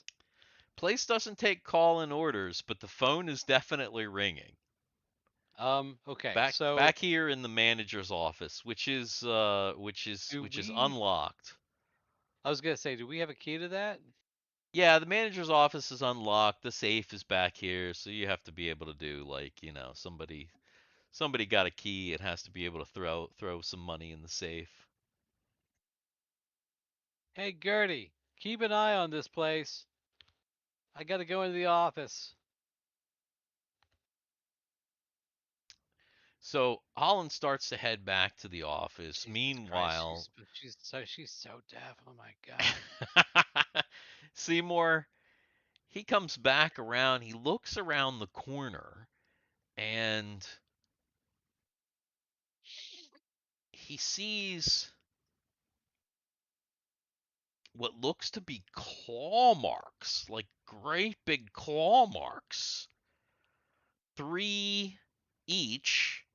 Place doesn't take call-in orders, but the phone is definitely ringing. Okay, Back so back here in the manager's office, which is unlocked. I was gonna say, do we have a key to that? Yeah, the manager's office is unlocked. The safe is back here, so you have to be able to do like, somebody got a key. It has to be able to throw some money in the safe. Hey, Gertie, keep an eye on this place. I gotta go into the office. So Holland starts to head back to the office. Jesus Meanwhile, Christ, she's so deaf. Oh my God. Seymour, he comes back around. He looks around the corner, and he sees what looks to be claw marks, like great big claw marks. 3 each,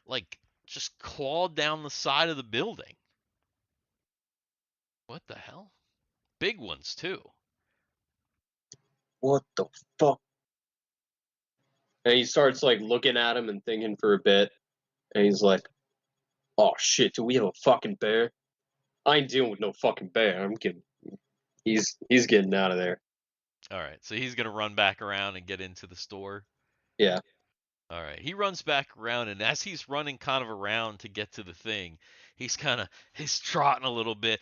like just clawed down the side of the building. What the hell? Big ones too. What the fuck? And he starts like looking at him and thinking for a bit, and he's like, "Oh shit, do we have a fucking bear?" I ain't dealing with no fucking bear. I'm getting. He's getting out of there. All right, so he's gonna run back around and get into the store. Yeah. All right, he runs back around, and as he's running kind of around to get to the thing, he's trotting a little bit,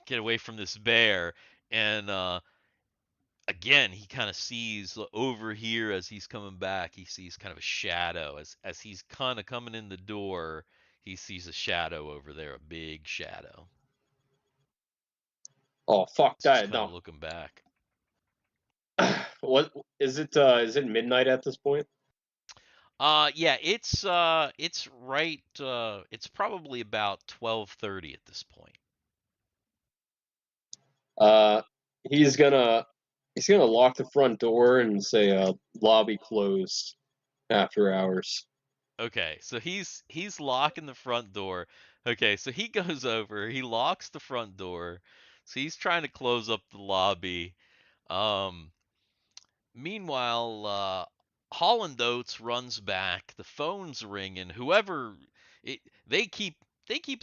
get away from this bear, and again he kind of sees over here as he's coming back. He sees kind of a shadow as he's kind of coming in the door. He sees a shadow over there, a big shadow. Oh fuck So he's that! kind of No. looking back. What is it? Is it midnight at this point? Yeah, it's right it's probably about 12:30 at this point. Uh, he's gonna lock the front door and say lobby closed after hours. Okay, so he's locking the front door. Okay, so he goes over, he locks the front door. So he's trying to close up the lobby. Um Meanwhile, Holland Oates runs back. The phone's ringing. They keep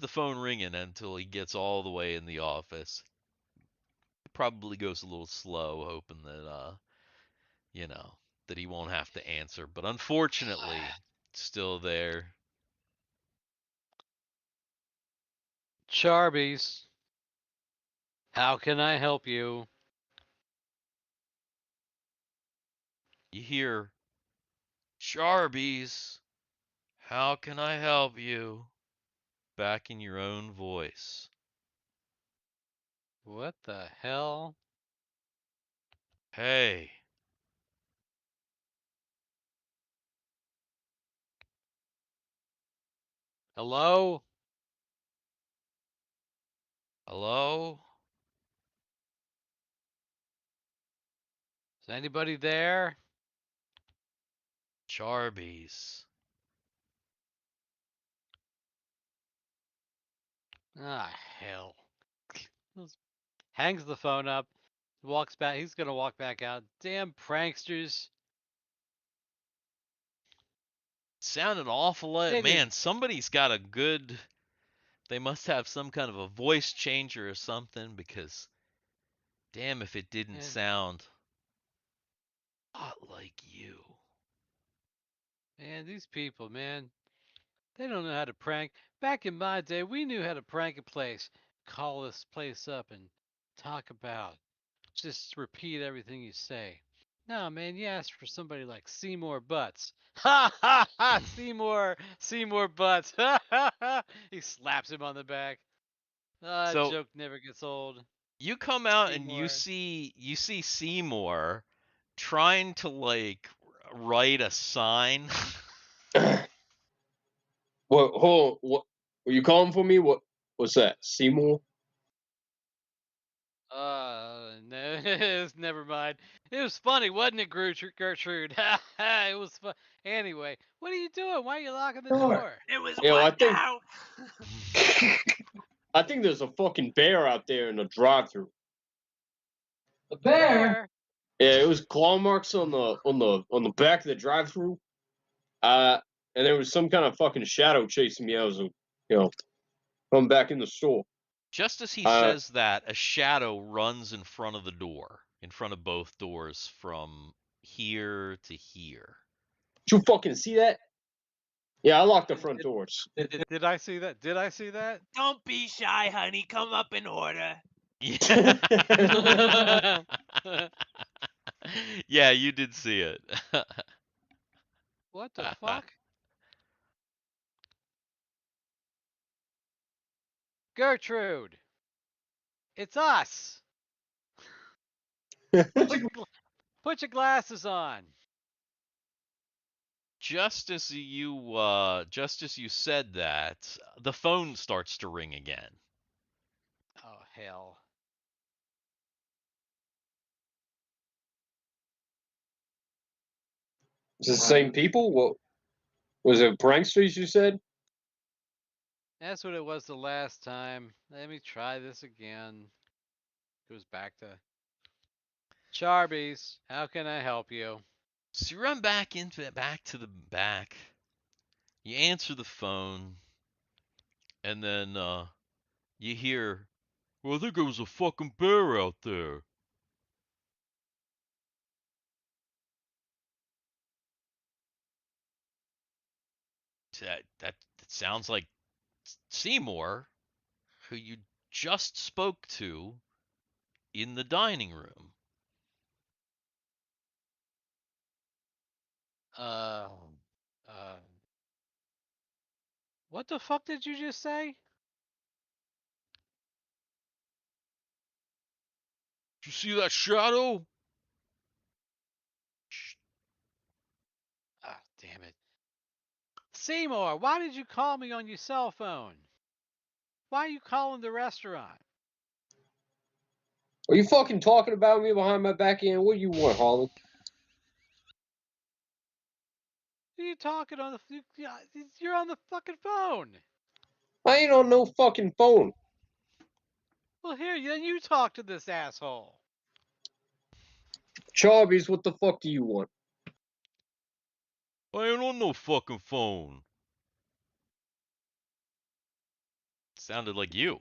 the phone ringing until he gets all the way in the office. He probably goes a little slow, hoping that you know, that he won't have to answer. But unfortunately, it's still there. Charbies, how can I help you? You hear, Charbies, how can I help you? Back in your own voice. What the hell? Hey, Hello? hello? Is anybody there? Charbies. Ah, hell. Hangs the phone up, walks back. He's gonna walk back out. Damn pranksters. Sounded awful like, They did. man, somebody's got a good, they must have some kind of a voice changer or something because damn if it didn't Man, sound a lot like you. man, these people, man. They don't know how to prank. Back in my day, we knew how to prank a place. Call this place up and talk about. Just repeat everything you say. No, man, you ask for somebody like Seymour Butts. Ha ha ha! Seymour Butts. Ha ha ha! He slaps him on the back. Ah, that So joke never gets old. you come out and Seymour. you see Seymour trying to like write a sign. What? Hold on. What? Were you calling for me? What's that? Seymour? No, never mind. It was funny, wasn't it, Gertrude? Ha ha! It was fun. Anyway, what are you doing? Why are you locking the door? It was You know, what now? I think there's a fucking bear out there in the drive-through. A bear? Yeah, it was claw marks on the back of the drive-through. And there was some kind of fucking shadow chasing me. I was, coming back in the store. Just as he Uh, says that, a shadow runs in front of the door, in front of both doors from here to here. did you fucking see that? Yeah, I locked the Did, front did, doors. did I see that? Did I see that? Don't be shy, honey. Come up in order. Yeah. Yeah, you did see it. What the fuck? Gertrude! It's us! Put your glasses on. Just as you said that, the phone starts to ring again. Oh, hell. Is it the same people? What was it? Pranksters? You said? That's what it was the last time. Let me try this again. Goes back to Charby's. How can I help you? So you run back to the back. You answer the phone, and then you hear, well, I think it was a fucking bear out there. That sounds like Seymour, who you just spoke to in the dining room. Uh, uh, what the fuck did you just say? Did you see that shadow? Ah, damn it. Seymour, why did you call me on your cell phone? Why are you calling the restaurant? Are you fucking talking about me behind my back end? What do you want, Harlan? Who are you talking on the? You're on the fucking phone. I ain't on no fucking phone. Well, here, then you talk to this asshole. Charbies, what the fuck do you want? I ain't on no fucking phone. Sounded like you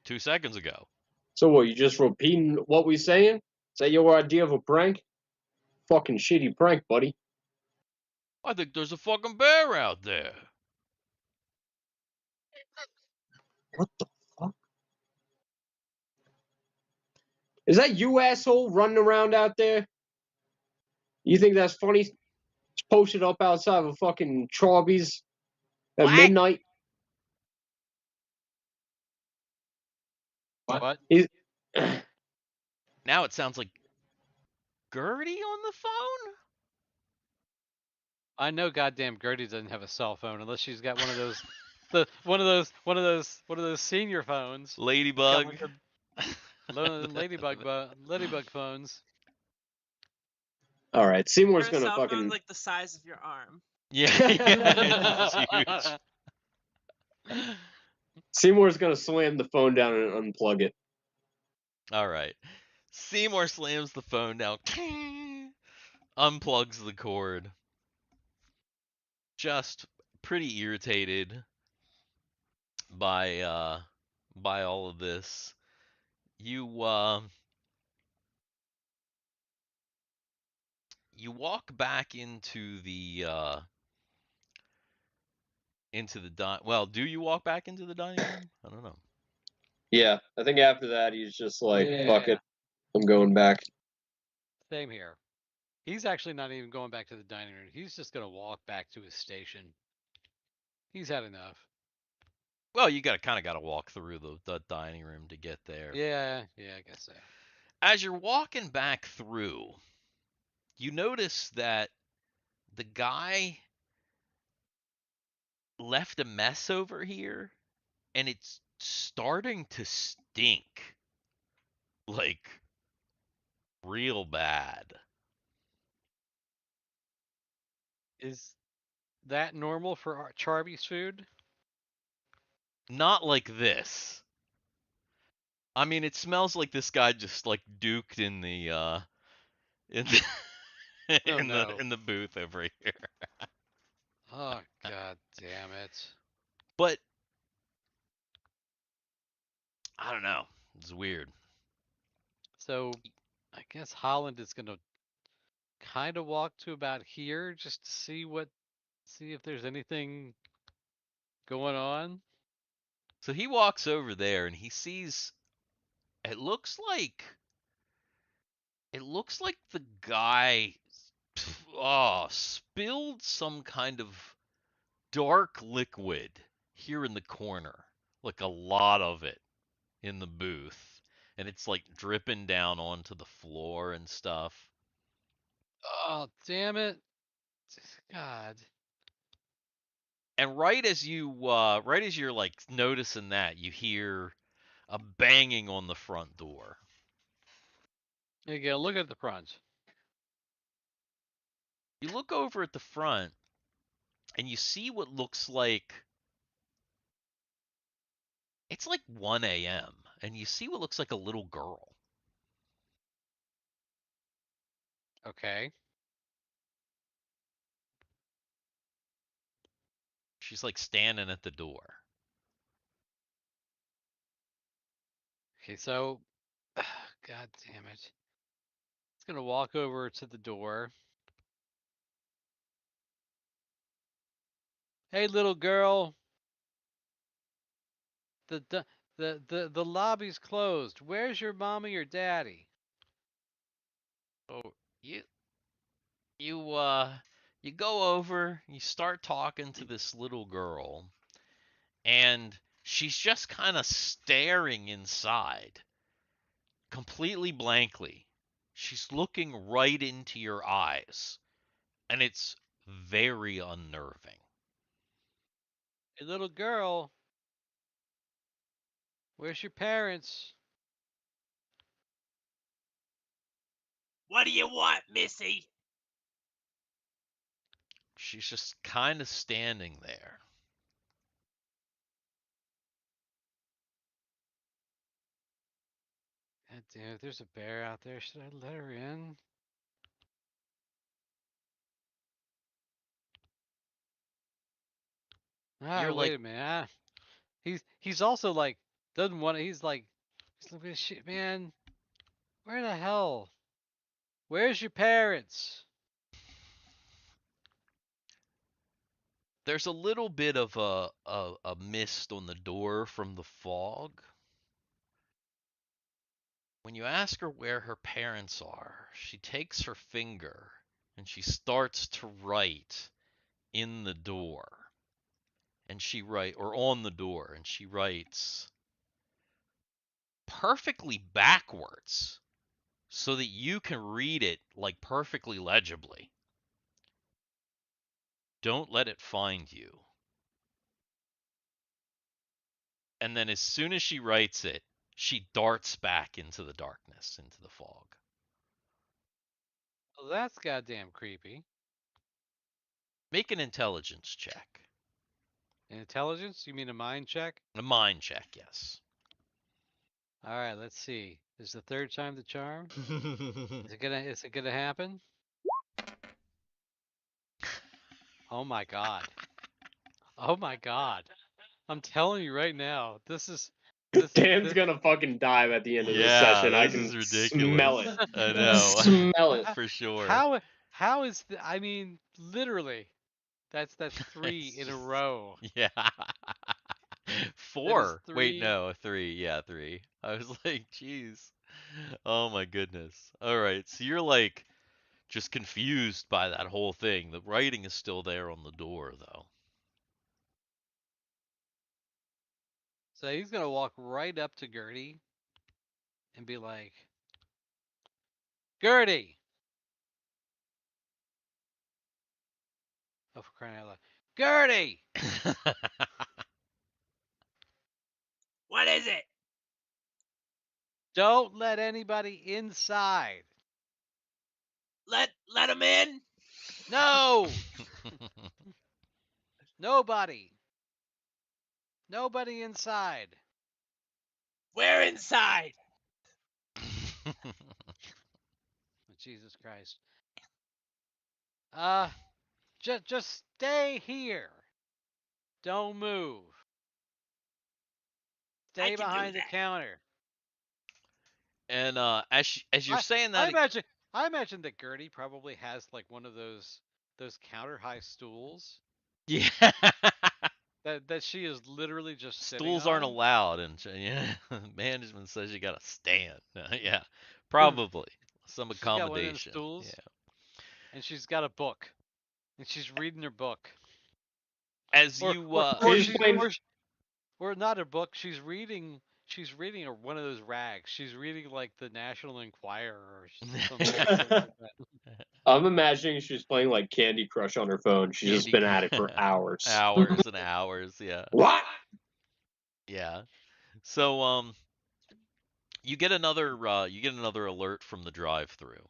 2 seconds ago. So what, you just repeating what we saying? Is that your idea of a prank? Fucking shitty prank, buddy. I think there's a fucking bear out there. What the fuck? Is that you, asshole, running around out there? You think that's funny? It's posted up outside of a fucking Charbies at What? midnight? What? He's... Now it sounds like Gertie on the phone? I know goddamn Gertie doesn't have a cell phone unless she's got one of those, one of those senior phones. Got Ladybug. like ladybug phones. All right, Seymour's Her gonna cell phone's fucking... like the size of your arm. Yeah, it's huge. Seymour's gonna slam the phone down and unplug it. All right. Seymour slams the phone down, unplugs the cord. Just pretty irritated by all of this. You walk back into the well, do you walk back into the dining room? I don't know. Yeah, I think after that he's just like, fuck it, I'm going back. Same here. He's actually not even going back to the dining room. He's just gonna walk back to his station. He's had enough. Well, you kind of got to walk through the dining room to get there. Yeah, I guess so. As you're walking back through, you notice that the guy left a mess over here, and it's starting to stink, like real bad. Is that normal for Charby's food? Not like this. I mean, it smells like this guy just like duked in the in the, Oh no. in the booth over here. Oh god damn it. But I don't know. It's weird. So I guess Holland is gonna kind of walk to about here just to see if there's anything going on. So he walks over there and he sees it looks like the guy spilled some kind of dark liquid here in the corner. Like a lot of it in the booth. And it's like dripping down onto the floor and stuff. Oh damn it. God. And right as you're like noticing that, you hear a banging on the front door. There you go, look at the front. You look over at the front and you see what looks like it's like 1 a.m. and you see what looks like a little girl. Okay. She's like standing at the door. Okay, so, God damn it. It's gonna walk over to the door. Hey, little girl. The the lobby's closed. Where's your mommy or daddy? Oh, you you go over, you start talking to this little girl, and she's just kind of staring inside, completely blankly. She's looking right into your eyes, and it's very unnerving. Hey, little girl. Where's your parents? What do you want, Missy? She's just kind of standing there. God damn it, there's a bear out there. Should I let her in? You're Wait like, a minute. He's also like doesn't want to. He's looking at shit, man. Where the hell? Where's your parents? there's a little bit of a mist on the door from the fog. When you ask her where her parents are, she takes her finger and she starts to write in the door. And or on the door, and she writes perfectly backwards so that you can read it like perfectly legibly. Don't let it find you. And then as soon as she writes it, she darts back into the darkness, into the fog. Well, that's goddamn creepy. Make an intelligence check. Intelligence? You mean a mind check? A mind check, yes. All right, let's see. Is the third time the charm? Is it gonna happen? Oh my god. Oh my god. I'm telling you right now, Dan's this gonna fucking die at the end of this Yeah, session. I this can is smell ridiculous. it. I know. Smell it. For sure. how is I mean literally that's three It's in a just, row. yeah. That is 4. Wait, three. no, 3. Yeah, 3. I was like, jeez. Oh my goodness. All right, so you're like just confused by that whole thing. The writing is still there on the door, though. So he's gonna walk right up to Gertie and be like, Gertie! Oh, for crying out loud. Gertie! What is it? Don't let anybody inside. Let him in? No! Nobody! Nobody inside. We're inside. Jesus Christ. Just stay here. Don't move. I Stay can do behind the that. counter. And as you're I saying I that, imagine I imagine that Gertie probably has like one of those counter high stools yeah, that she is literally just sitting stools aren't on. allowed, and yeah, management says you got to stand. Yeah, probably some She's got one of them accommodation. Yeah. stools and she's got a book and she's reading her book. As Or you or or She's she's playing. or not a book, she's reading one of those rags. She's reading like the National Enquirer or some bullshit like that. I'm imagining she's playing like Candy Crush on her phone. She's just Candy been at it for hours. hours and hours, yeah. What? Yeah. So you get another alert from the drive-through.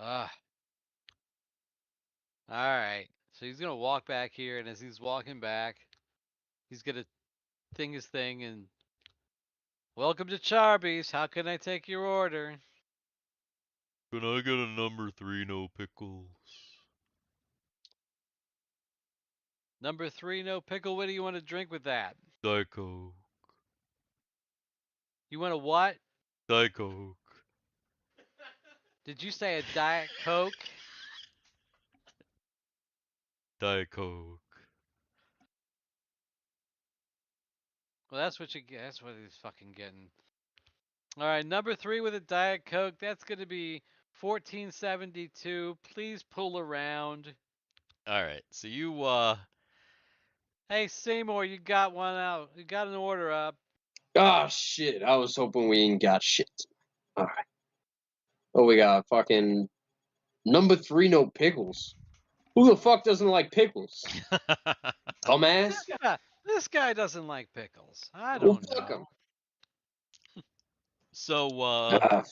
Ah, all right. So he's gonna walk back here, and as he's walking back, he's gonna thing his thing and welcome to Charby's. How can I take your order? Can I get a number 3, no pickles? Number three, no pickle. What do you want to drink with that? Diet Coke. You want a what? Diet Coke. Did you say a Diet Coke? Diet Coke. Well, that's what you get. That's what he's fucking getting. All right, number 3 with a Diet Coke. That's going to be 1472. Please pull around. All right. So you Hey Seymour, you got one out. You got an order up. Oh shit! I was hoping we ain't got shit. All right. Oh, we got fucking number 3. No pickles. Who the fuck doesn't like pickles? Dumbass. This guy doesn't like pickles. I Well, don't fuck him. know. So Ah,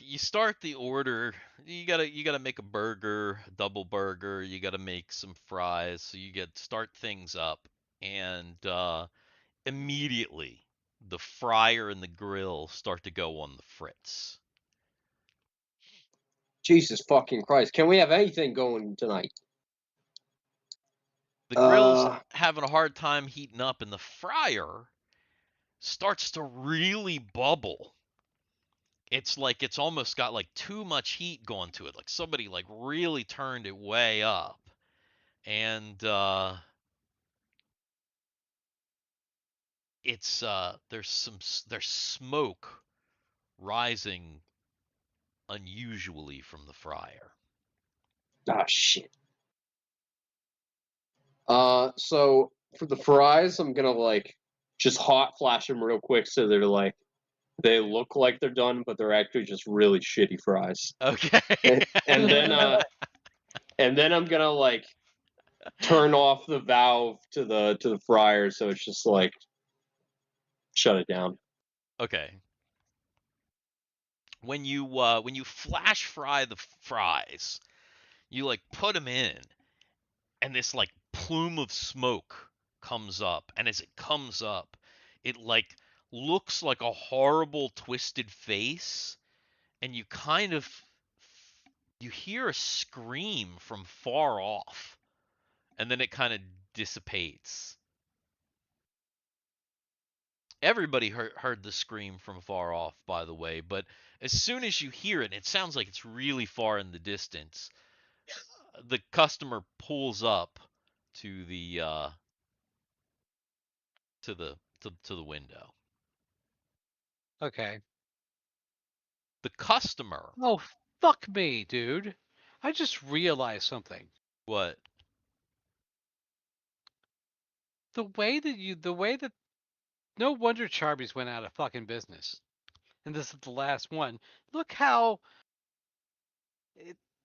you start the order. You gotta make a burger, a double burger. You gotta make some fries. So you get start things up, and immediately the fryer and the grill start to go on the fritz. Jesus fucking Christ! Can we have anything going tonight? The grill's Uh, having a hard time heating up, and the fryer starts to really bubble. It's like it's almost got like too much heat going to it. Like somebody like really turned it way up. And it's there's smoke rising unusually from the fryer. ah, shit. So for the fries, I'm gonna like just hot flash them real quick so they're like they look like they're done, but they're actually just really shitty fries. Okay. And then I'm gonna like turn off the valve to the fryer so it's just like shut it down. Okay. When you flash fry the fries, you like put them in, and this like plume of smoke comes up, and as it comes up, it like looks like a horrible twisted face, and you hear a scream from far off, and then it kind of dissipates. Everybody heard the scream from far off, by the way, but as soon as you hear it, it sounds like it's really far in the distance. The customer pulls up to the to the window. Okay. The customer, Oh, fuck me, dude. I just realized something. what? The way that, no wonder Charby's went out of fucking business. And this is the last one. Look how,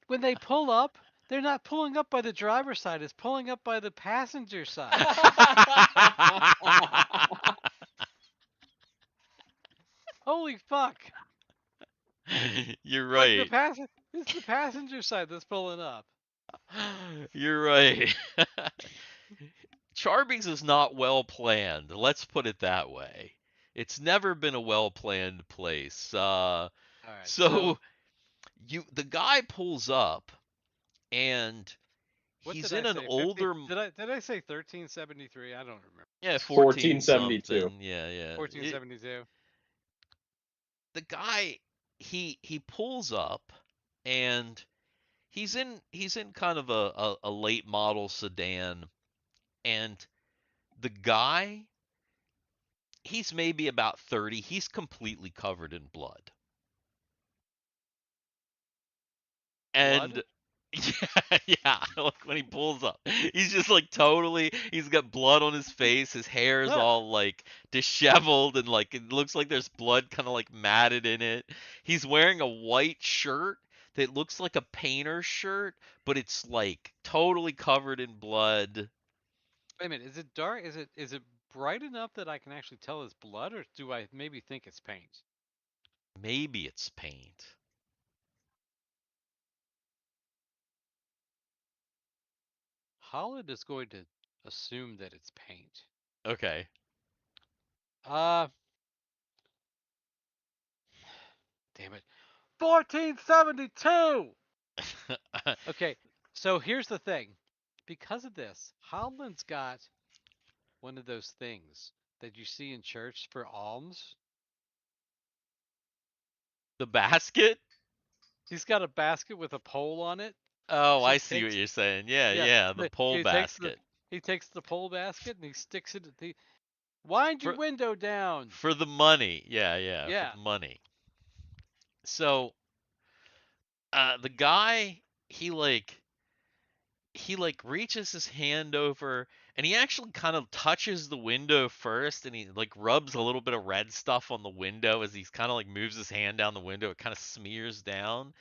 when they pull up, they're not pulling up by the driver's side, it's pulling up by the passenger side. Holy fuck. You're Look, right. this is the passenger side that's pulling up. You're right. Charby's is not well planned. Let's put it that way. It's never been a well planned place. All right, so So the guy pulls up, and what he's did in I an say? 50? older, Did I say 1373? I don't remember. yeah, 14 1472. something. Yeah. 1472. The guy he pulls up, and he's in kind of a late model sedan, and the guy, he's maybe about 30. He's completely covered in blood. And Blood? yeah, look when he pulls up. He's just like totally, he's got blood on his face. His hair is Ugh. all like disheveled, and like it looks like there's blood kind of like matted in it. He's wearing a white shirt that looks like a painter's shirt, but it's like totally covered in blood. Wait a minute. Is it dark? Is it bright enough that I can actually tell it's blood, or do I maybe think it's paint? Maybe it's paint. Holland is going to assume that it's paint. Okay. Uh, damn it. 1472! Okay, so here's the thing. Because of this, Holland's got one of those things that you see in church for alms. The basket? He's got a basket with a pole on it. Oh, So I he see what takes, you're saying. Yeah, yeah, yeah, the pole basket. he takes the pole basket and he sticks it. Wind your For window down. for the money. Yeah, yeah, for Yeah. the money. So, the guy, he like he like reaches his hand over and he actually kind of touches the window first and he like rubs a little bit of red stuff on the window as he's kind of like moves his hand down the window. It kind of smears down.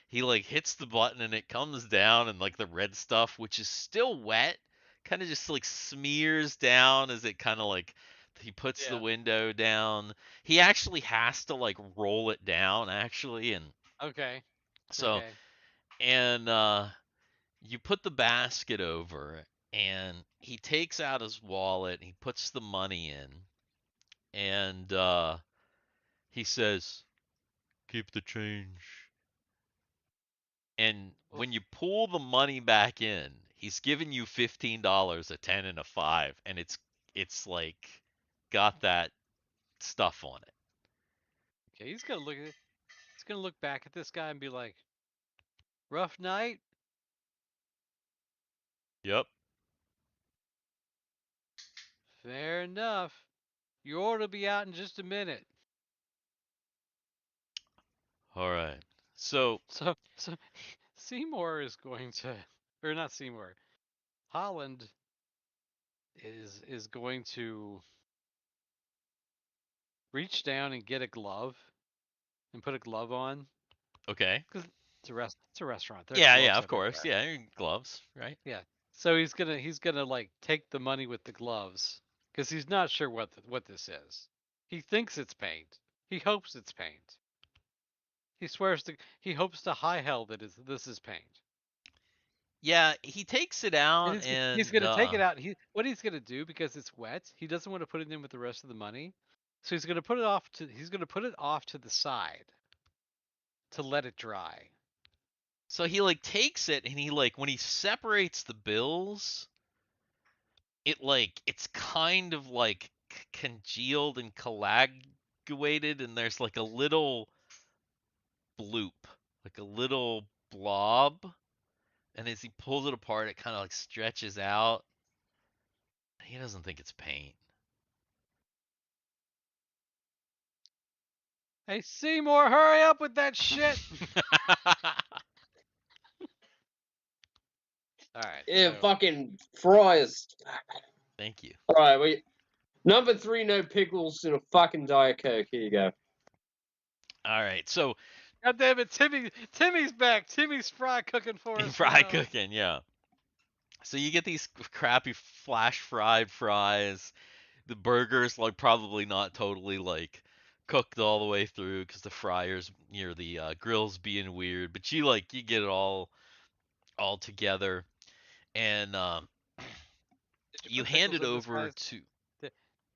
He like hits the button and it comes down and like the red stuff, which is still wet, kind of just like smears down as it kind of like he puts the Yeah. window down. He actually has to like roll it down actually, and Okay. so Okay. and you put the basket over and he takes out his wallet, he puts the money in, and he says, "Keep the change." And Well, when you pull the money back in, he's giving you $15, a 10 and a 5, and it's like got that stuff on it. okay. He's gonna look at it. He's gonna look back at this guy and be like, "Rough night." Yep. Fair enough. Your order will be out in just a minute. All right. So, So Seymour is going to, or not Seymour. Holland is going to reach down and get a glove and put a glove on okay. because it's a restaurant. There are Yeah, yeah, gloves of course. everywhere. Yeah, gloves, right? Yeah. So he's gonna like take the money with the gloves because he's not sure what this is. He thinks it's paint. He hopes it's paint. He hopes to high hell that this is paint. Yeah, he takes it And out he's and gonna take it out. What he's gonna do because it's wet. He doesn't want to put it in with the rest of the money, so he's gonna put it off to the side to let it dry. so he like takes it and he like when he separates the bills, it's kind of like congealed and coagulated and there's like a little bloop, like a little blob, and as he pulls it apart it kind of like stretches out. He doesn't think it's paint. Hey Seymour, hurry up with that shit! All right, Yeah, so fucking fries. Thank you. All right, wait. Number 3, no pickles in a fucking Diet Coke. Here you go. All right, so God damn it, Timmy's back. Timmy's fry cooking for us fry now. cooking, yeah. So you get these crappy flash fried fries. The burger's like probably not totally like cooked all the way through because the fryers, the grill's being weird. But you get it all together, and Did you you put hand pickles it on this over guy's? to.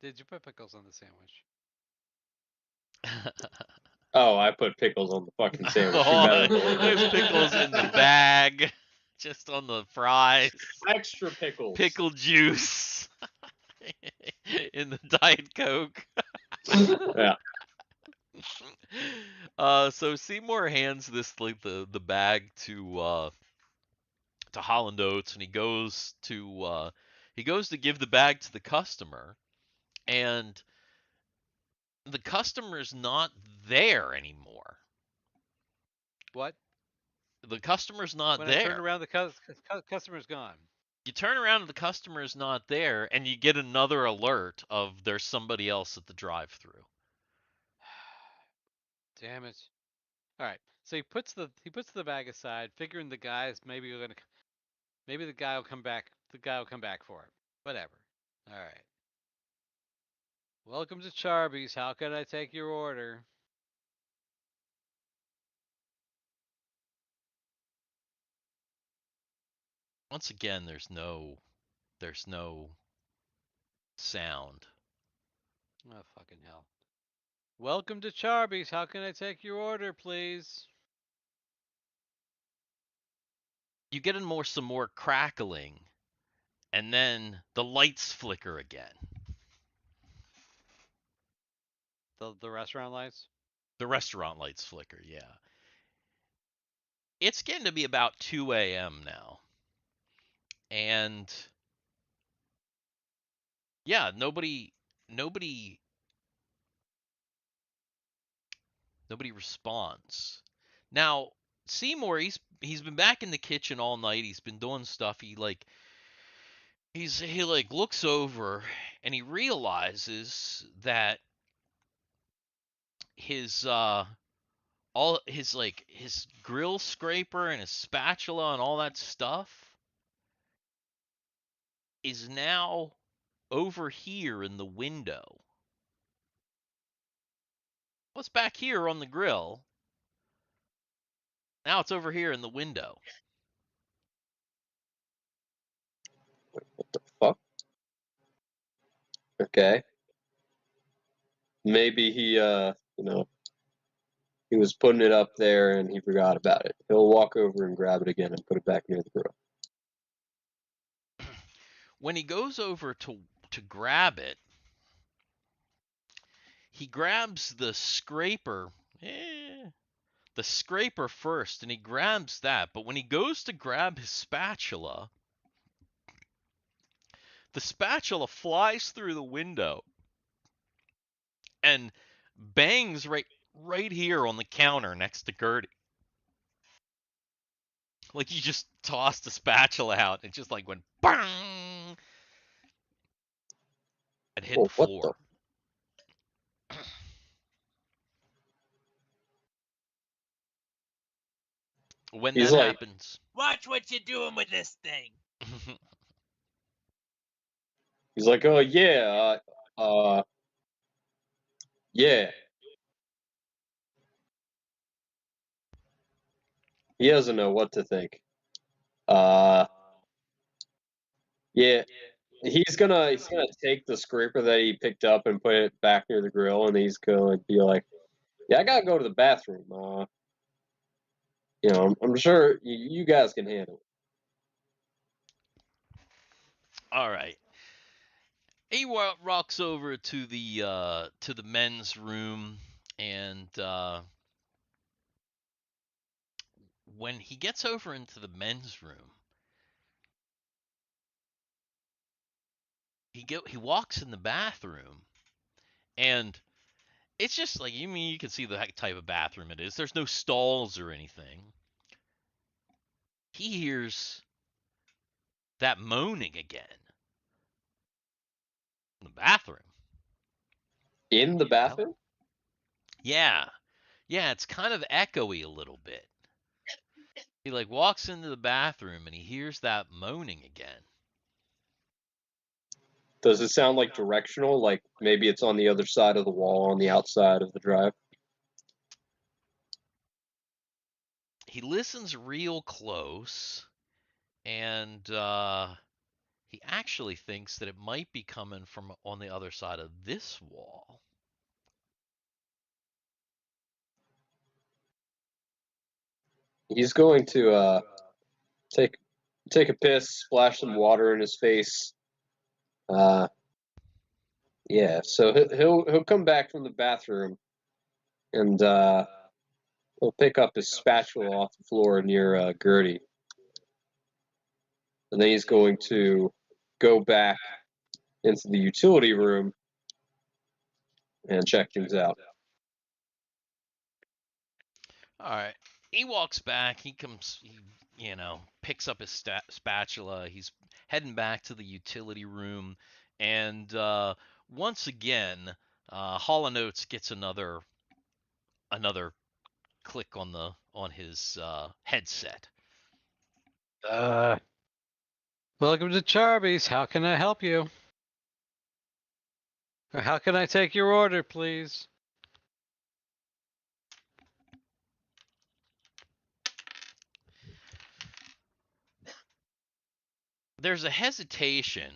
Did you put pickles on the sandwich? Oh, I put pickles on the fucking sandwich. You Oh, better. there's pickles in the bag, just on the fries. Extra pickles. Pickle juice in the Diet Coke. Yeah. So Seymour hands this like the bag to Holland Oates, and he goes to give the bag to the customer, and the customer's not there anymore. What? The customer's not When I turned there. around, the customer's gone. You turn around and the customer's not there, and you get another alert of there's somebody else at the drive-through. Damn it! All right, so he puts the bag aside, figuring maybe the guy will come back. The guy will come back for it. Whatever. All right. Welcome to Charby's. How can I take your order? Once again, there's no sound. Oh fucking hell! Welcome to Charby's. How can I take your order, please? You get some more crackling, and then the lights flicker again. The restaurant lights. The restaurant lights flicker, yeah. It's getting to be about 2 a.m. now. And yeah, nobody responds. Now, Seymour, he's been back in the kitchen all night. He's been doing stuff. He looks over and he realizes that his all his grill scraper and his spatula and all that stuff is now over here in the window. What's back here on the grill? Now it's over here in the window. What the fuck? Okay. Maybe he, he was putting it up there and he forgot about it. He'll walk over and grab it again and put it back near the grill. When he goes over to grab it, he grabs the scraper. The scraper first, and he grabs that. But when he goes to grab his spatula, the spatula flies through the window and bangs right here on the counter next to Gertie. Like he just tossed the spatula out and it just like went bang and hit the floor. When He's that like, happens, Watch what you're doing with this thing. he's like, oh yeah, yeah. He doesn't know what to think. Yeah. He's gonna take the scraper that he picked up and put it back near the grill, and he's gonna be like, "Yeah, I gotta go to the bathroom. I'm sure you guys can handle it." all right. He rocks over to the men's room, and when he gets over into the men's room, he walks in the bathroom, and it's just like you can see the type of bathroom it is. There's no stalls or anything. He hears that moaning again in the bathroom. In the bathroom? Yeah. Yeah, it's kind of echoey a little bit. He like walks into the bathroom and he hears that moaning again. Does it sound like directional? Like maybe it's on the other side of the wall on the outside of the drive? He listens real close, and he actually thinks that it might be coming from on the other side of this wall. He's going to take a piss, splash some water in his face. Yeah. So he'll come back from the bathroom, and he'll pick up his spatula off the floor near Gertie, and then he's going to go back into the utility room and check things out. All right. He walks back. He comes. Picks up his spatula. He's heading back to the utility room, and once again, Hall & Oates gets another click on his headset. Welcome to Charby's. How can I help you? Or how can I take your order, please? There's a hesitation,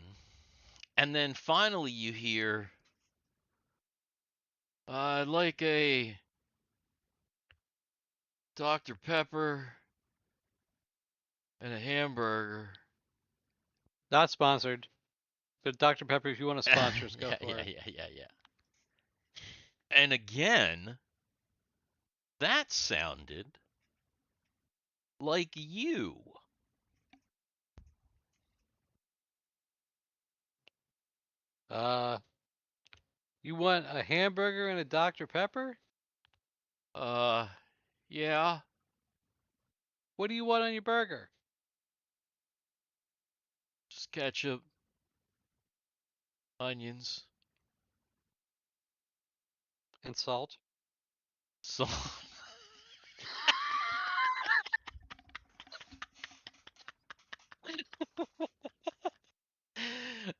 and then finally you hear, I'd like a Dr. Pepper and a hamburger. Not sponsored. But Dr. Pepper, if you want to sponsor us, go for it. Yeah. And again, that sounded like you. You want a hamburger and a Dr. Pepper? Yeah. What do you want on your burger? Just ketchup, onions, And salt? salt.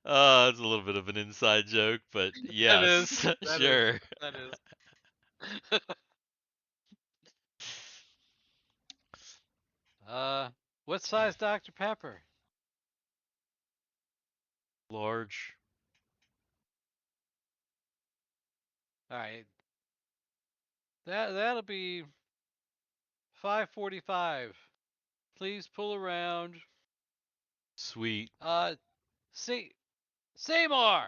It's a little bit of an inside joke, but That is. yes, That sure. is. That is. What size Dr. Pepper? Large. All right. That'll be $5.45. Please pull around. Sweet. See Seymour.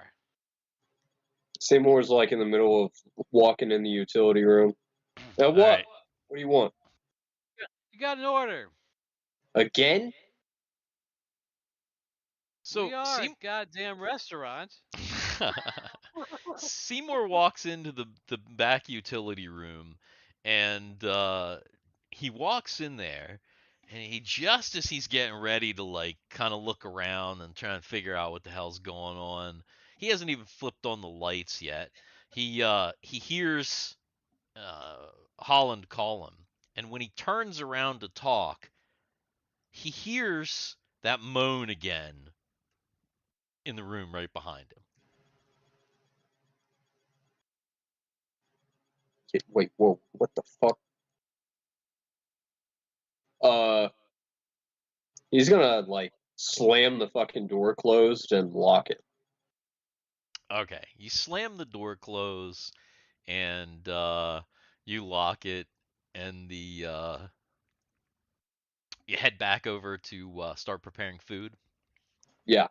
Seymour's like in the middle of walking in the utility room. Now All what? right. What do you want? You got an order. Again? So, We are a goddamn restaurant. Seymour walks into the back utility room, and he walks in there, and just as he's getting ready to like kind of look around and try and figure out what the hell's going on, he hasn't even flipped on the lights yet. He hears Holland call him, and when he turns around to talk, he hears that moan again in the room right behind him. Wait, whoa, what the fuck? He's gonna like slam the fucking door closed and lock it. Okay, you slam the door close and you lock it, and you head back over to start preparing food. Yeah.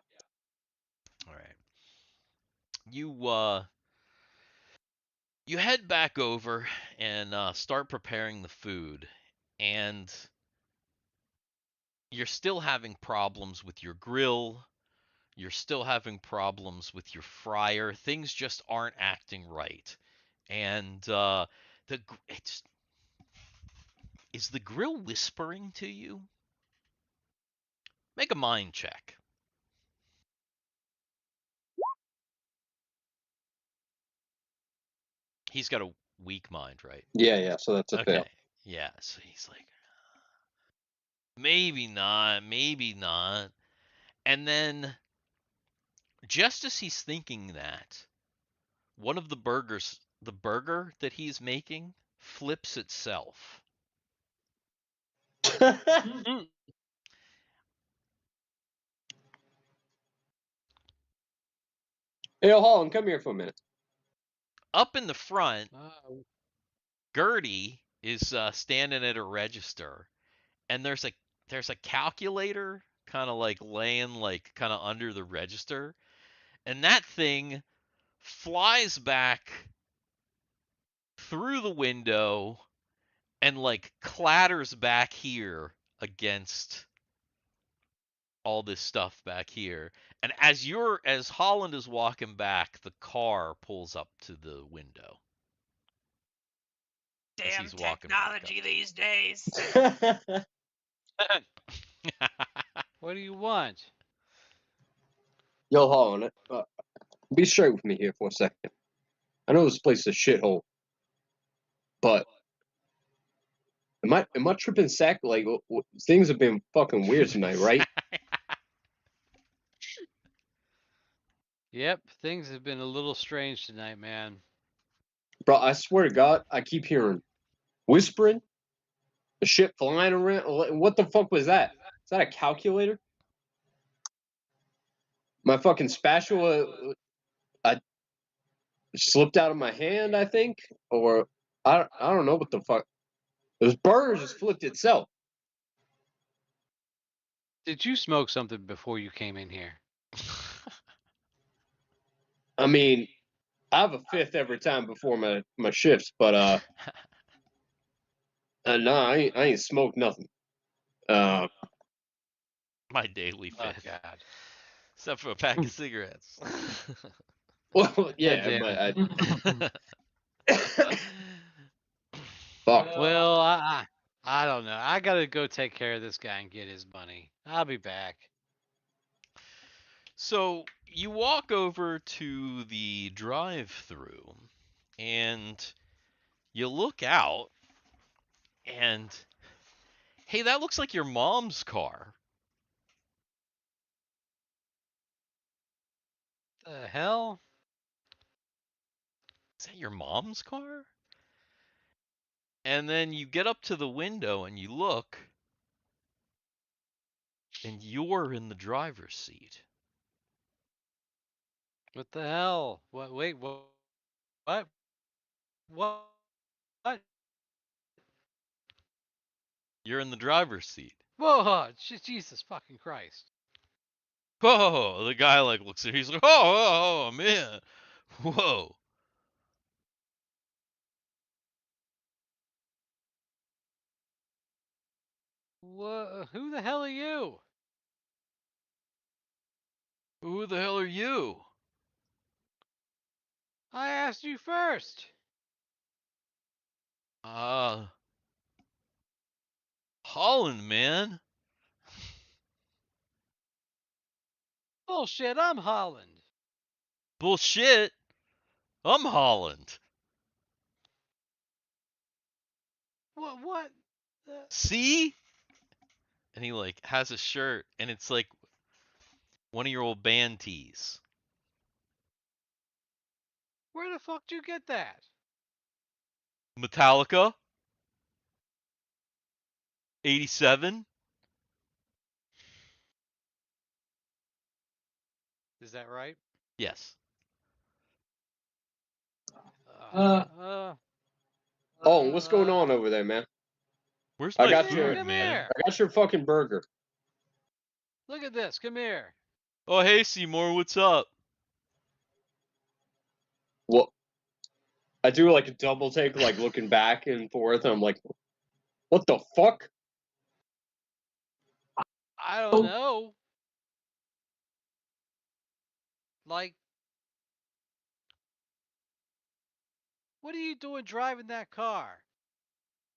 All right, you head back over and start preparing the food, and you're still having problems with your grill. You're still having problems with your fryer. Things just aren't acting right, and it's is the grill whispering to you? Make a mind check. He's got a weak mind, right? Yeah, so that's a fail. Okay. Yeah. So he's like, maybe not, maybe not. And then, just as he's thinking that, one of the burger that he's making, flips itself. Mm. Hey, Holland, come here for a minute. Up in the front, Uh, Gertie is standing at a register, and there's a calculator kind of like laying like kind of under the register, and that thing flies back through the window and like clatters back here against all this stuff back here. And as Holland is walking back, the car pulls up to the window. Damn he's walking back technology these days. what do you want? Yo, Holland, be straight with me here for a second. I know this place is a shithole, but am I tripping sack? Like things have been fucking weird tonight, right? Yep, things have been a little strange tonight, man. Bro, I swear to God, I keep hearing whispering, the shit flying around. What the fuck was that? Is that a calculator? My fucking spatula, I slipped out of my hand, I think, or I don't know what the fuck. Those burgers just flipped itself. Did you smoke something before you came in here? I mean, I have a fifth every time before my shifts, but nah, I ain't smoked nothing. My daily Oh fifth, God. except for a pack of cigarettes. Well, yeah, damn but it. fuck. Well, I don't know. I gotta go take care of this guy and get his money. I'll be back. So you walk over to the drive-through, and you look out, and hey, that looks like your mom's car. The hell? Is that your mom's car? And then you get up to the window and you look, and you're in the driver's seat. What the hell? What? Wait, what? What? What? What? You're in the driver's seat. Whoa! Jesus fucking Christ! Oh, the guy like looks at you, he's like, oh, man. Whoa. Who the hell are you? Who the hell are you? I asked you first. Holland, man. Bullshit! I'm Holland. Bullshit. I'm Holland. What? What? See? And he like has a shirt, and it's like one of your old band tees. Where the fuck did you get that? Metallica. 87. Is that right? Yes. Uh. Uh. Oh, what's going on over there, man? Where's I my got Come here! your food, Come man? here! I got your fucking burger. Look at this. Come here. Oh, hey, Seymour, what's up? What? I do like a double take, like looking back and forth. And I'm like, what the fuck? I don't know. Like, what are you doing driving that car?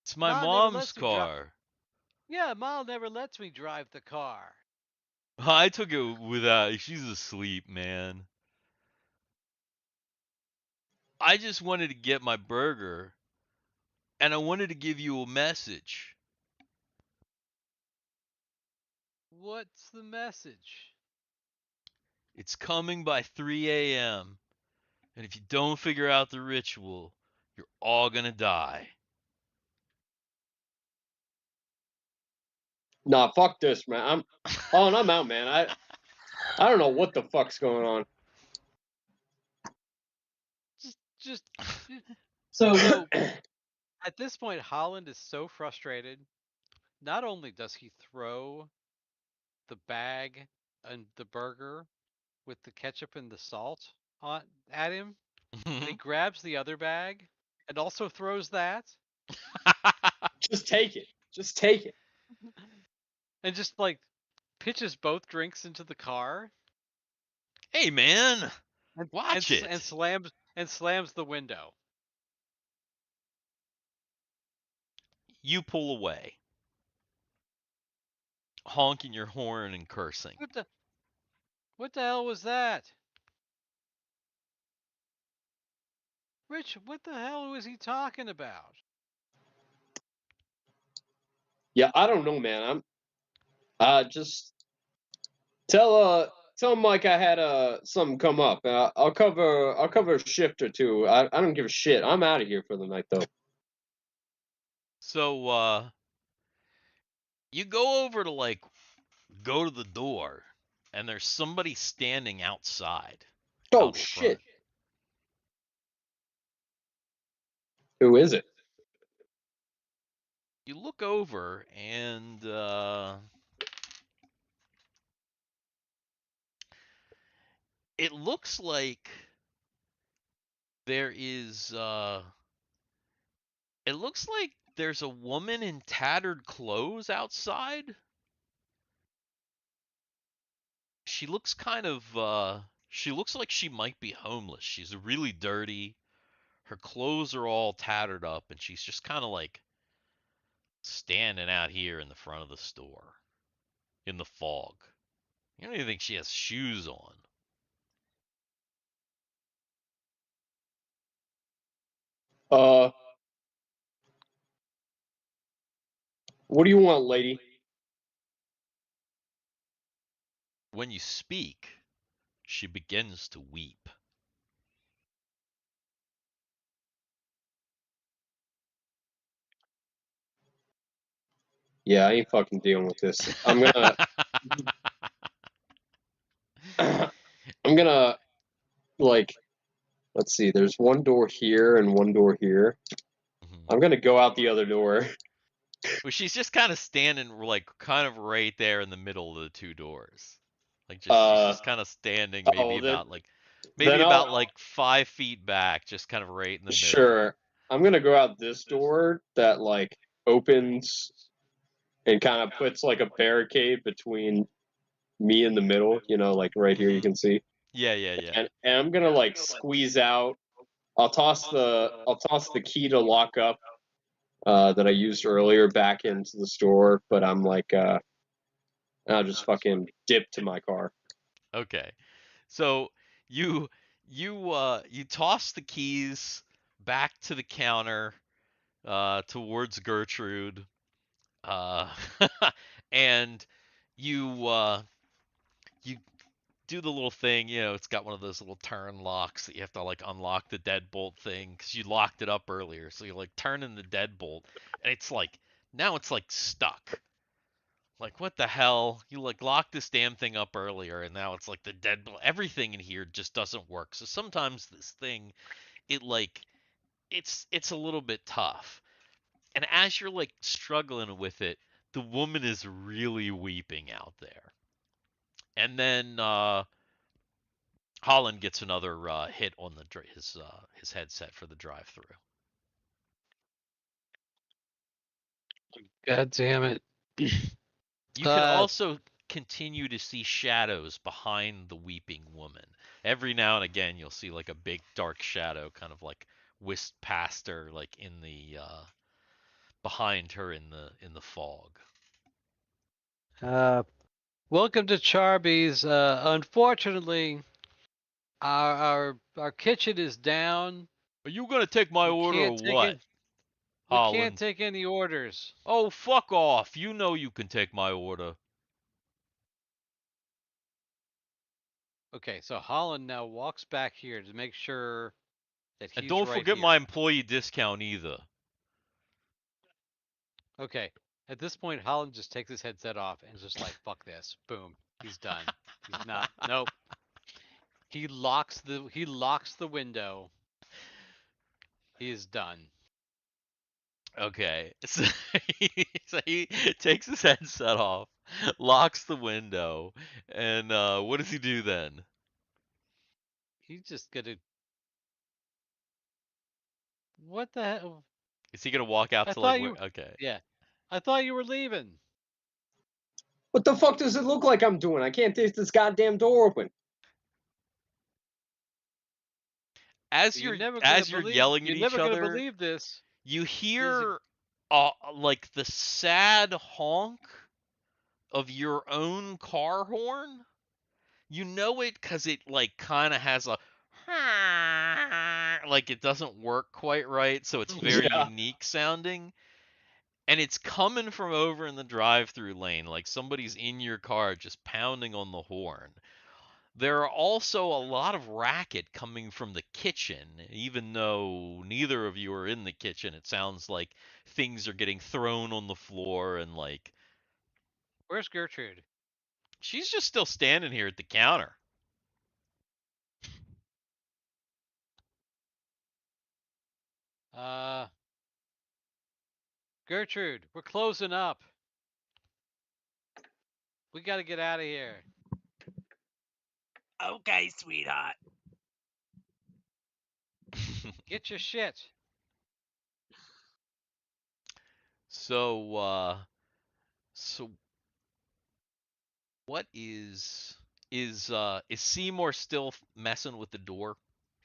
It's my Mom never mom's lets me drive. car. Yeah, Mom never lets me drive the car. I took it without. She's asleep, man. I just wanted to get my burger, and I wanted to give you a message. What's the message? It's coming by 3 a.m., and if you don't figure out the ritual, you're all gonna die. Nah, fuck this, man. I'm out, man. I don't know what the fuck's going on. Just. So, So at this point, Holland is so frustrated. Not only does he throw the bag and the burger with the ketchup and the salt on at him, but he grabs the other bag and also throws that just take it. Just take it. and just like pitches both drinks into the car Hey, man, and watch it. slams the window. You pull away, honking your horn and cursing. What the hell was that? Rich, what the hell was he talking about? Yeah, I don't know, man. I'm just tell Mike I had something come up. I'll cover a shift or two. I don't give a shit. I'm out of here for the night though. So, you go over to like go to the door, and there's somebody standing outside. Oh Out in shit. front. Who is it? You look over, and it looks like there is it looks like there's a woman in tattered clothes outside. She looks she looks like she might be homeless. She's really dirty. Her clothes are all tattered up and she's just kind of like standing out here in the front of the store in the fog. You don't even think she has shoes on. What do you want, lady? When you speak, she begins to weep. Yeah, I ain't fucking dealing with this. I'm gonna I'm gonna like let's see, there's one door here and one door here. I'm gonna go out the other door. Well, she's just kind of standing, like, kind of right there in the middle of the two doors. Like, she's Uh just kind of standing, maybe oh about then maybe I'll about like 5 feet back, just kind of right in the middle. sure. I'm gonna go out this door that like opens and kind of puts like a barricade between me in the middle, like right here you Hmm. can see. Yeah, yeah, yeah. And I'm gonna like squeeze out. I'll toss the key to lock up that I used earlier back into the store, but I'm like I'll just fucking dip to my car. Okay. So you you toss the keys back to the counter towards Gertrude, uh, and you do the little thing. It's got one of those little turn locks that you have to like unlock the deadbolt thing because you locked it up earlier. So you like turn in the deadbolt, and it's like now it's like stuck. Like, what the hell? You like locked this damn thing up earlier, and now it's like the deadbolt. Everything in here just doesn't work. So sometimes this thing, it like it's a little bit tough. And as you're like struggling with it, the woman is really weeping out there. And then Holland gets another hit on his headset for the drive-through. God damn it. You can also continue to see shadows behind the weeping woman. Every now and again, you'll see like a big dark shadow, kind of like whisked past her, like in the behind her in the fog. uh, welcome to Charby's. Unfortunately, our kitchen is down. Are you gonna take my We order or can't take what, it. We can't Holland? take any orders. Oh, fuck off! You know you can take my order. Okay, so Holland now walks back here to make sure that And he's don't right forget my here. employee discount either. Okay. At this point, Holland just takes his headset off and is just like, fuck this. Boom. He's done. He's not. Nope. He locks the window. He is done. Okay, so he takes his headset off, locks the window, and what does he do then? He's just gonna. What the hell? Is he gonna walk out I to like thought where? you. Okay. Yeah. I thought you were leaving. What the fuck does it look like I'm doing? I can't take this goddamn door open. As You're you're never gonna as you're believe. yelling at You're each never gonna other, believe this. you There's a. hear like the sad honk of your own car horn. You know it because it like kind of has a like it doesn't work quite right, so it's very Yeah. unique sounding. And it's coming from over in the drive-through lane, like somebody's in your car just pounding on the horn. There are also a lot of racket coming from the kitchen, even though neither of you are in the kitchen. It sounds like things are getting thrown on the floor and like Where's Gertrude? she's just still standing here at the counter. Uh, Gertrude, we're closing up. We got to get out of here. Okay, sweetheart. Get your shit. So, so what is Seymour still messing with the door?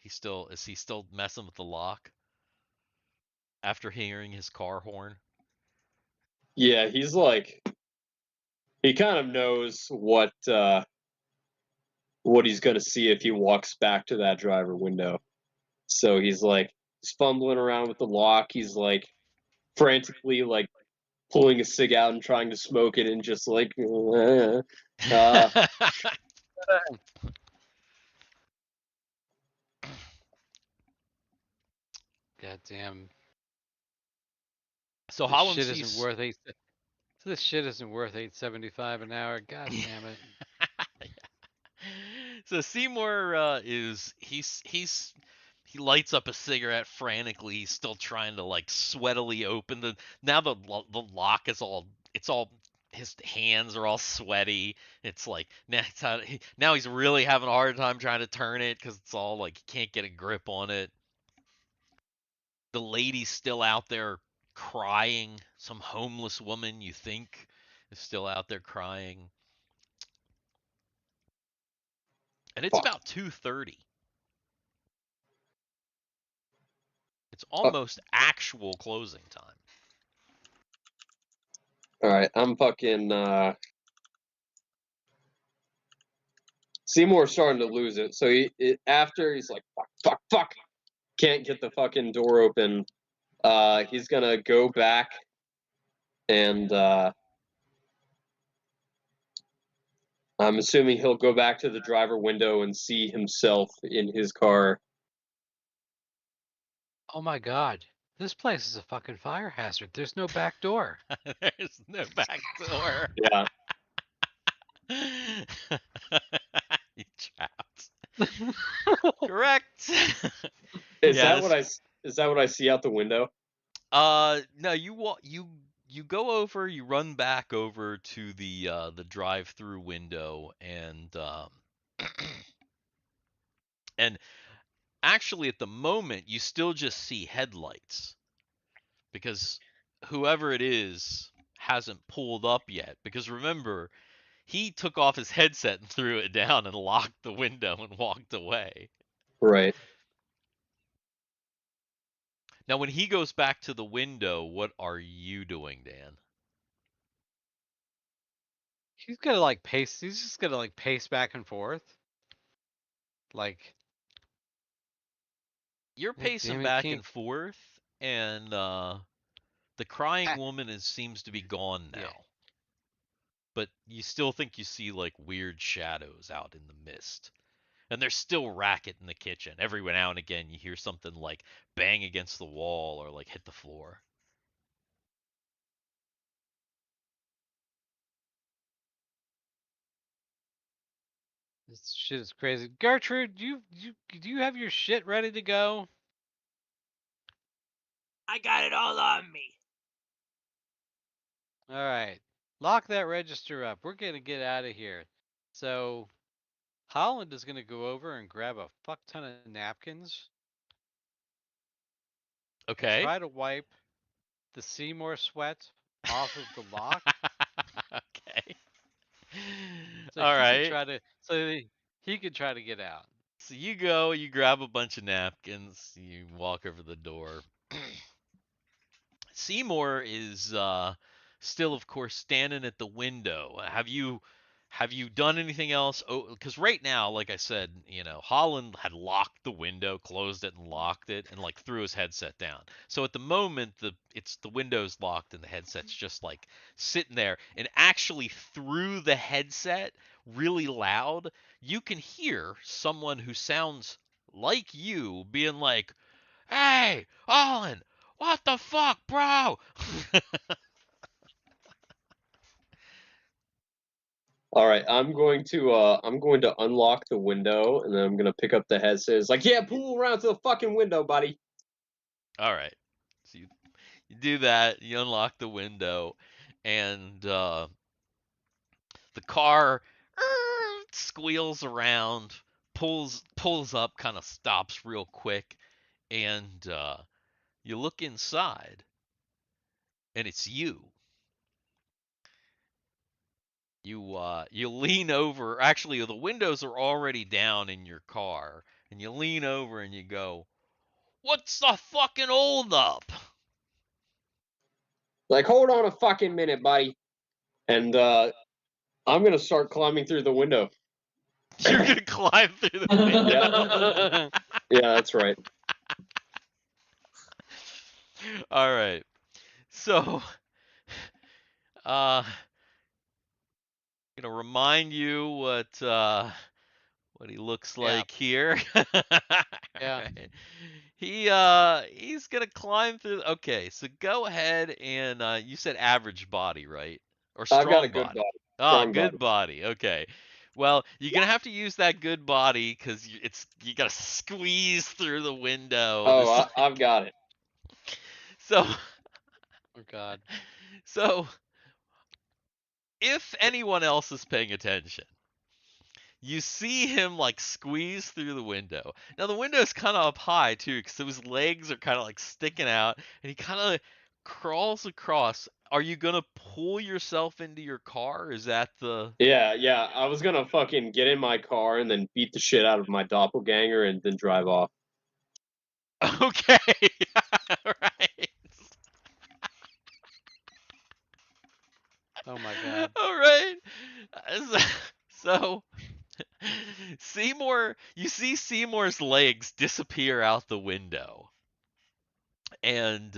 Is he still messing with the lock after hearing his car horn? Yeah, he's like he kind of knows what he's gonna see if he walks back to that driver window. So he's fumbling around with the lock. He's like frantically like pulling a cig out and trying to smoke it, and just like Goddamn. So This Holland shit isn't sees worth eight. This shit isn't worth $8.75 an hour. God damn it. So Seymour he lights up a cigarette frantically. He's still trying to like sweatily open the lock is all it's all his hands are all sweaty. It's like now he's really having a hard time trying to turn it because it's all like he can't get a grip on it. The lady's still out there crying. Some homeless woman you think is still out there crying. And it's fuck. about 2:30. It's Uh, almost actual closing time. all right, I'm fucking Seymour's starting to lose it. So after he's like fuck, can't get the fucking door open. He's gonna go back and I'm assuming he'll go back to the driver window and see himself in his car. Oh my god. This place is a fucking fire hazard. There's no back door. There's no back door. Yeah. You trapped. Correct. Is Yeah, that what I see out the window? no, you go over, you run back over to the drive-through window and actually at the moment you still just see headlights because whoever it is hasn't pulled up yet because remember he took off his headset and threw it down and locked the window and walked away. Right. Now when he goes back to the window, what are you doing, Dan? He's gonna like pace. He's just gonna like pace back and forth. Like, You're God pacing damn it, back King. and forth and the crying woman seems to be gone Yeah. now. But you still think you see like weird shadows out in the mist. And there's still racket in the kitchen. Every now and again you hear something like bang against the wall or like hit the floor. This shit is crazy. Gertrude, do you have your shit ready to go? I got it all on me. All right. Lock that register up. We're gonna get out of here. So Holland is gonna go over and grab a fuck ton of napkins and Okay. try to wipe the Seymour sweat off of the lock Okay. so All he could right. try to so he could try to get out. So you go, you grab a bunch of napkins, you walk over the door. Seymour is still, of course, standing at the window. Have you done anything else? Oh, because right now, like I said, Holland had locked the window, closed it, and locked it, and like threw his headset down. So at the moment, the window's locked and the headset's just like sitting there. And actually, through the headset, really loud, you can hear someone who sounds like you being like, "Hey, Holland, what the fuck, bro?" All right, I'm going to unlock the window and then I'm gonna pick up the headset. It's like, yeah, pull around to the fucking window, buddy. All right. So you do that, you unlock the window, and the car squeals around, pulls up, kind of stops real quick, and you look inside, and it's you. You lean over. Actually, the windows are already down in your car, and you lean over and you go, "What's the fucking hold up?" Like, hold on a fucking minute, buddy. And I'm gonna start climbing through the window. You're gonna climb through the window. Yeah, that's right. All right. So, gonna remind you what he looks Yeah. like here. Yeah. Alright. He's gonna climb through. Okay, so go ahead and you said average body, right? Or I've got a strong good body. body. Ah, Strong good body. body. Okay. Well, you're gonna have to use that good body because you gotta squeeze through the window. Oh, I've got it. So Oh God. so if anyone else is paying attention, you see him like squeeze through the window. Now the window's kind of up high too, because his legs are kind of like sticking out, and he kind of crawls across. Are you gonna pull yourself into your car? Is that the? Yeah. I was gonna fucking get in my car and then beat the shit out of my doppelganger and then drive off. Okay, right. Oh my God. All right. So Seymour, you see Seymour's legs disappear out the window, and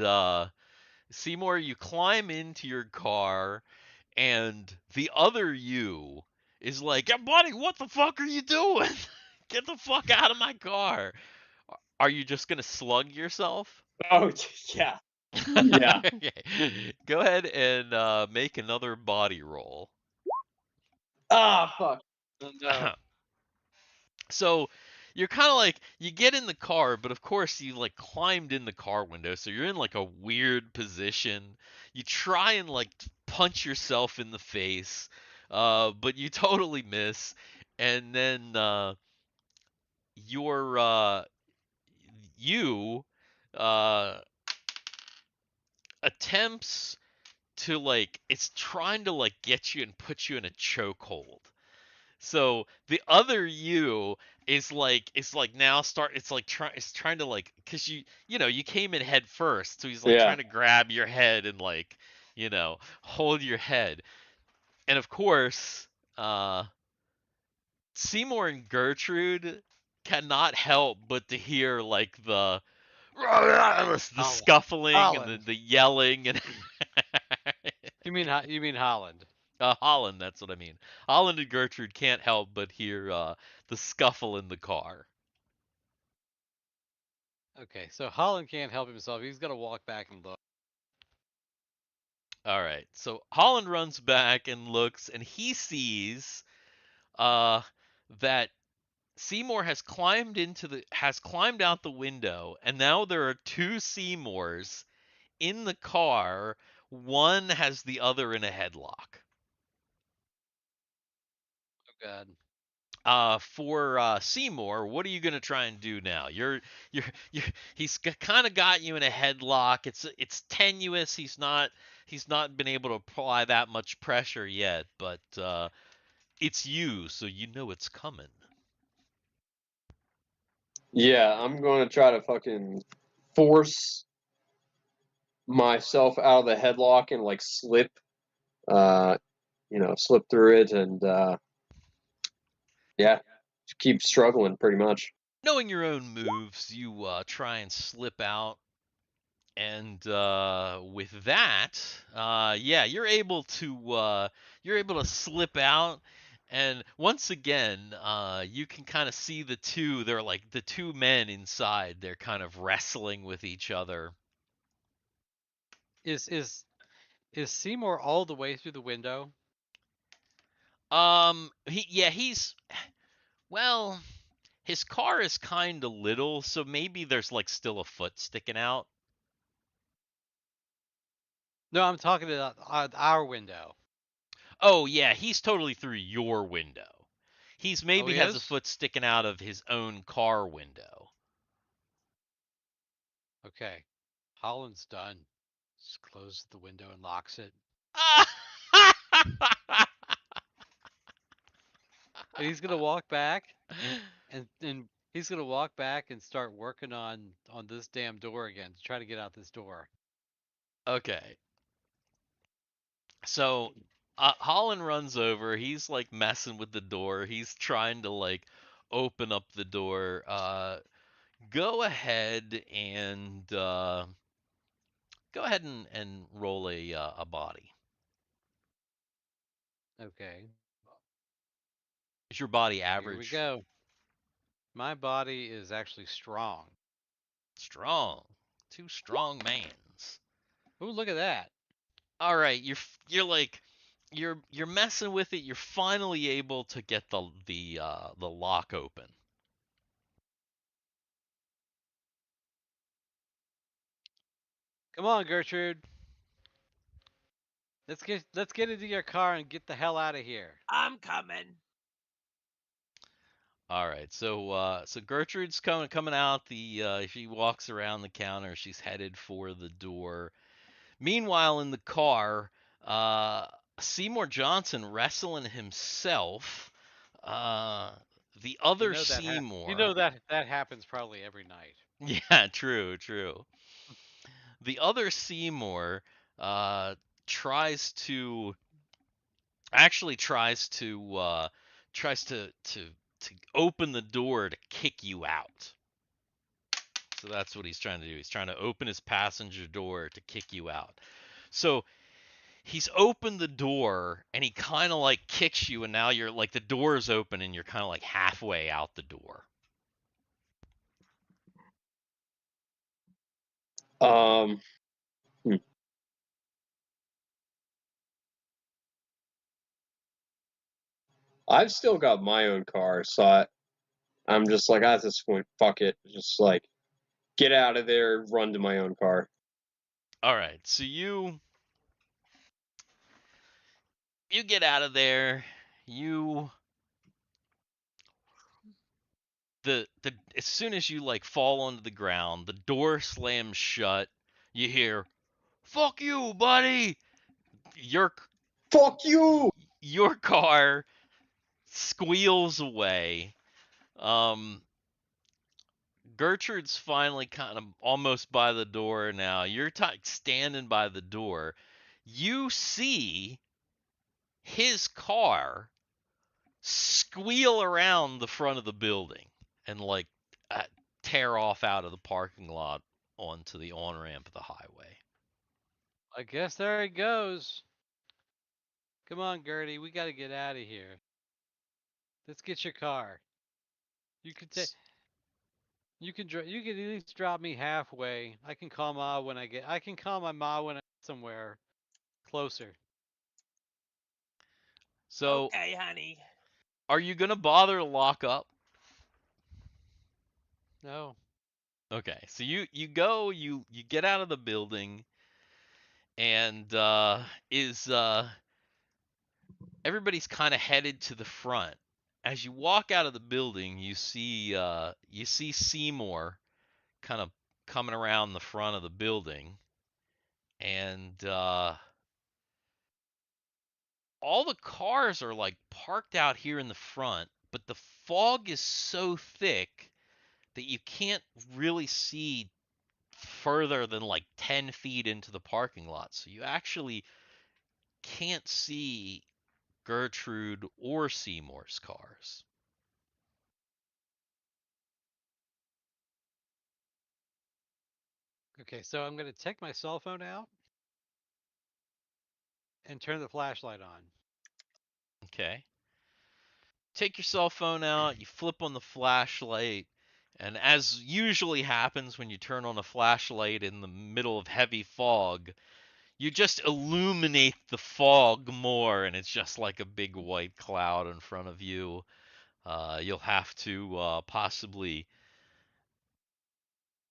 Seymour, you climb into your car, and the other you is like, "Yeah, buddy, what the fuck are you doing? Get the fuck out of my car." Are you just gonna slug yourself? Oh yeah. Yeah. Okay. Go ahead and make another body roll. Ah, fuck. Oh, no. So you're kind of like you get in the car, but of course you like climbed in the car window, so you're in like a weird position. You try and like punch yourself in the face, but you totally miss, and then your you uh, attempts to like it's trying to like get you and put you in a chokehold. So the other you is like it's like now start it's like it's trying to like because you came in head first, so he's like Yeah. trying to grab your head and like hold your head. And of course Seymour and Gertrude cannot help but to hear like the scuffling and the, Holland. the yelling and You mean Holland? Holland, that's what I mean. Holland and Gertrude can't help but hear the scuffle in the car. Okay, so Holland can't help himself. He's got to walk back and look. All right, so Holland runs back and looks, and he sees uh, that Seymour has climbed out the window, and now there are two Seymours in the car. One has the other in a headlock. Oh God. For Seymour, what are you gonna try and do now? You're he's kind of got you in a headlock. It's tenuous. He's not been able to apply that much pressure yet, but it's you, so you know it's coming. Yeah, I'm going to try to fucking force myself out of the headlock and like slip, uh, slip through it and yeah, just keep struggling pretty much. Knowing your own moves, you try and slip out, and with that, yeah, you're able to slip out, and once again, you can kind of see the two. They're like the two men inside. They're kind of wrestling with each other. Is Seymour all the way through the window? He's well. His car is kind of little, so maybe there's like still a foot sticking out. No, I'm talking about our window. Oh yeah, he's totally through your window. He's Oh, maybe he has a is? foot sticking out of his own car window. Okay, Holland's done. Just closes the window and locks it. And he's gonna walk back and he's gonna walk back and start working on this damn door again to try to get out this door. Okay. So Holland runs over. He's like messing with the door. He's trying to like open up the door. Go ahead and roll a body. Okay, Is your body here we average? go. My body is actually strong. Strong. Two strong mans. Ooh, look at that. All right, you're like you're messing with it. You're finally able to get the lock open. Come on, Gertrude. Let's get into your car and get the hell out of here. I'm coming. All right, so Gertrude's coming out. She walks around the counter. She's headed for the door. Meanwhile, in the car, Seymour Johnson wrestling himself. The You other know that Seymour. that happens probably every night. Yeah, true. The other Seymour uh, tries to tries to open the door to kick you out. So that's what he's trying to do. He's trying to open his passenger door to kick you out. So he's opened the door and he kind of like kicks you, and now you're like the door is open and you're kind of like halfway out the door. Um, hmm. I've still got my own car, so I'm just like, at this point, fuck it. Just like, get out of there, run to my own car. All right, so you get out of there. You the as soon as you like fall onto the ground, the door slams shut. You hear, "Fuck you, buddy!" Your Fuck you! your car squeals away. Um, Gertrude's finally kind of almost by the door now. You're standing by the door. You see his car squeal around the front of the building and like uh, tear off out of the parking lot onto the on ramp of the highway. I guess there he goes. Come on, Gertie, we got to get out of here. Let's get your car. You can take. You can at least drop me halfway. I can call Ma when I get. I can call my ma when I get somewhere closer. So, Okay, honey. are you gonna bother to lock up? No. Okay, so you go, you get out of the building, and is everybody's kind of headed to the front. As you walk out of the building, you see Seymour kind of coming around the front of the building, and all the cars are like parked out here in the front, but the fog is so thick that you can't really see further than like 10 feet into the parking lot. So you actually can't see Gertrude or Seymour's cars. Okay, so I'm gonna take my cell phone out and turn the flashlight on. Okay. Take your cell phone out, you flip on the flashlight, and as usually happens when you turn on a flashlight in the middle of heavy fog, you just illuminate the fog more, and it's just like a big white cloud in front of you. You'll have to possibly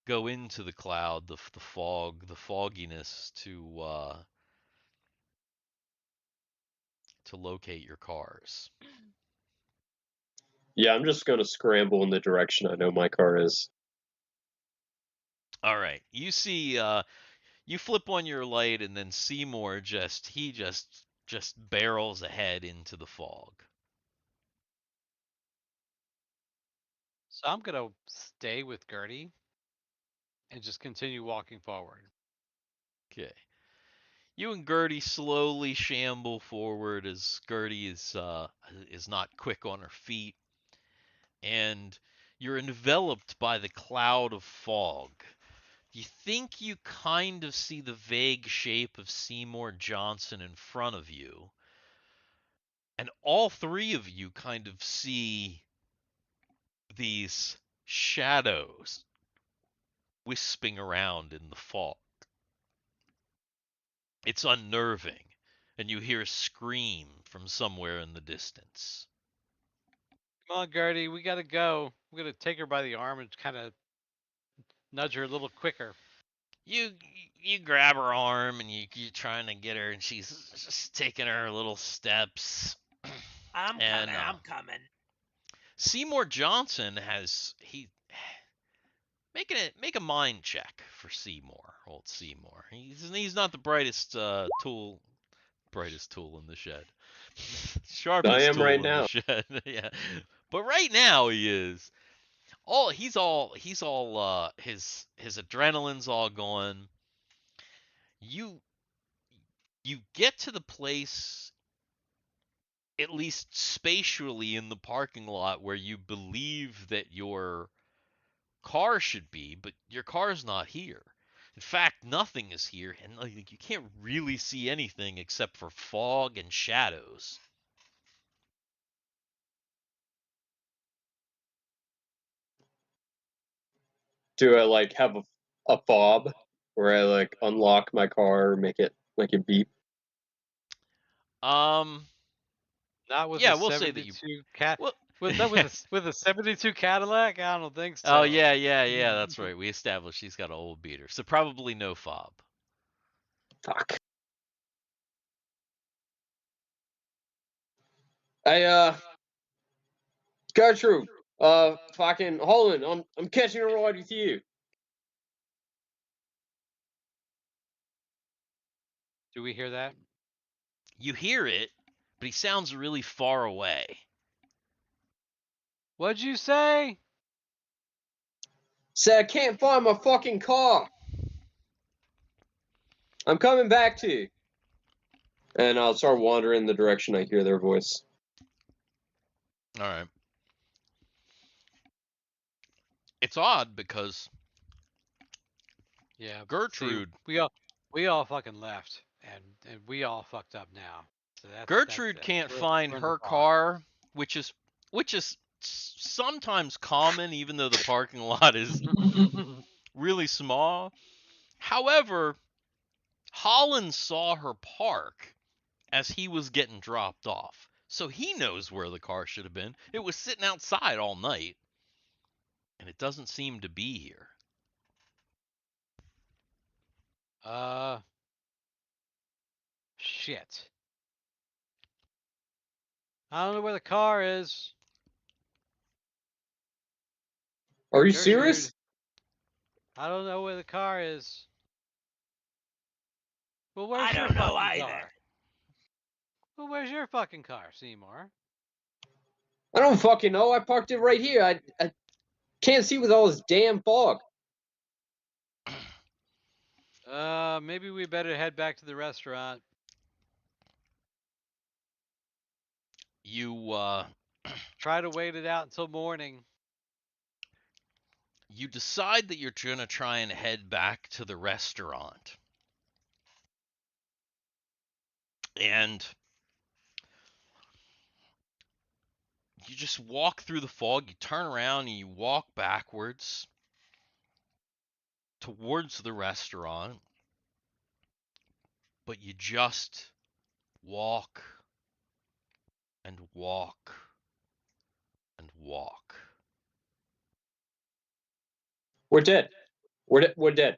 go into the cloud, the fog, the fogginess to locate your cars. Yeah, I'm just gonna scramble in the direction I know my car is. All right. You see, you flip on your light, and then Seymour just barrels ahead into the fog. So I'm gonna stay with Gertie and just continue walking forward. Okay. You and Gertie slowly shamble forward as Gertie is not quick on her feet, and you're enveloped by the cloud of fog. You think you kind of see the vague shape of Seymour Johnson in front of you, and all three of you kind of see these shadows wisping around in the fog. It's unnerving, and you hear a scream from somewhere in the distance. Come on, Gertie, we gotta go. We're gonna take her by the arm and kind of nudge her a little quicker. You you grab her arm and you're trying to get her, and she's just taking her little steps. I'm And coming. I'm coming. Seymour Johnson has he make a mind check for Seymour, old Seymour. He's not the brightest tool in the shed, I sharpest am right tool in the now. shed. Yeah, but right now he is. He's all his adrenaline's all gone. You you get to the place, at least spatially, in the parking lot where you believe that your car should be, but your car's not here. In fact, nothing is here, and like, you can't really see anything except for fog and shadows. Do I like have a fob where I like unlock my car, make it beep? Um, Not with yeah, a we'll say that you. 72 cat. Well, With that with a 72 Cadillac? I don't think oh so. yeah, that's right. We established he's got an old beater, so probably no fob. Fuck. I Gertrude, fucking Holland, I'm catching a ride with you. Do we hear that? You hear it, but he sounds really far away. What'd you say? Say I can't find my fucking car. I'm coming back to you. And I'll start wandering the direction I hear their voice. All right. It's odd because Yeah. See, Gertrude we all fucking left, and we all fucked up now. So that's Gertrude it. can't We're find in the her fog. car, which is sometimes common, even though the parking lot is really small. However, Holland saw her park as he was getting dropped off, so he knows where the car should have been. It was sitting outside all night, and it doesn't seem to be here. uh, shit. I don't know where the car is. Are you Gertrude, serious? I don't know where the car is. Well, I where's your don't know fucking either. car? Well, where's your fucking car, Seymour? I don't fucking know. I parked it right here. I can't see with all this damn fog. Maybe we better head back to the restaurant. You Try to wait it out until morning. you decide that you're gonna try and head back to the restaurant, and you just walk through the fog. You turn around and you walk backwards towards the restaurant, but you just walk and walk and walk. We're dead. We're dead.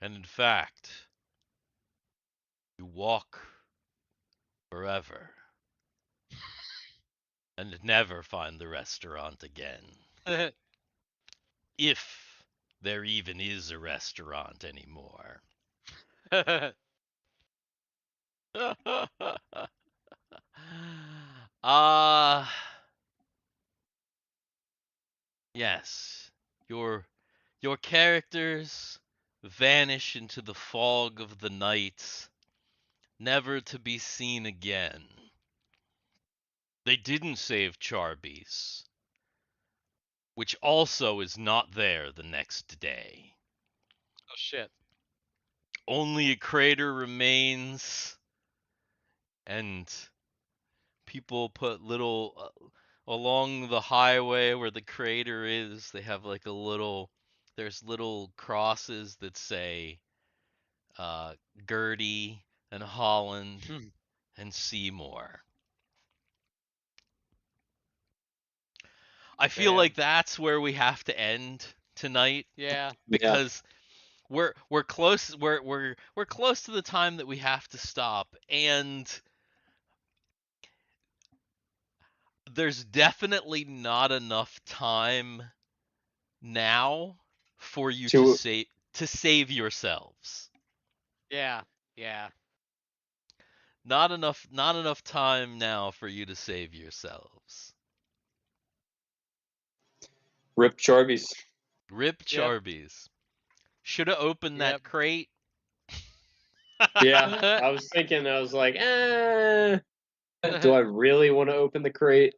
And in fact, you walk forever and never find the restaurant again. If there even is a restaurant anymore. Ah, yes. Your characters vanish into the fog of the night, never to be seen again. They didn't save Charby's, which also is not there the next day. Oh shit. Only a crater remains, and people put little along the highway where the crater is. They have like a little. There's little crosses that say Gertie and Holland Hmm. and Seymour. I feel Damn. like that's where we have to end tonight Yeah. Yeah. because we're close we're close to the time that we have to stop, and there's definitely not enough time now for you To to save yourselves. Yeah. Yeah. Not enough time now for you to save yourselves. rip Charbies. Rip Yep. Charbies. Should have opened that Yep. crate. Yeah, I was thinking. I was like, do I really want to open the crate?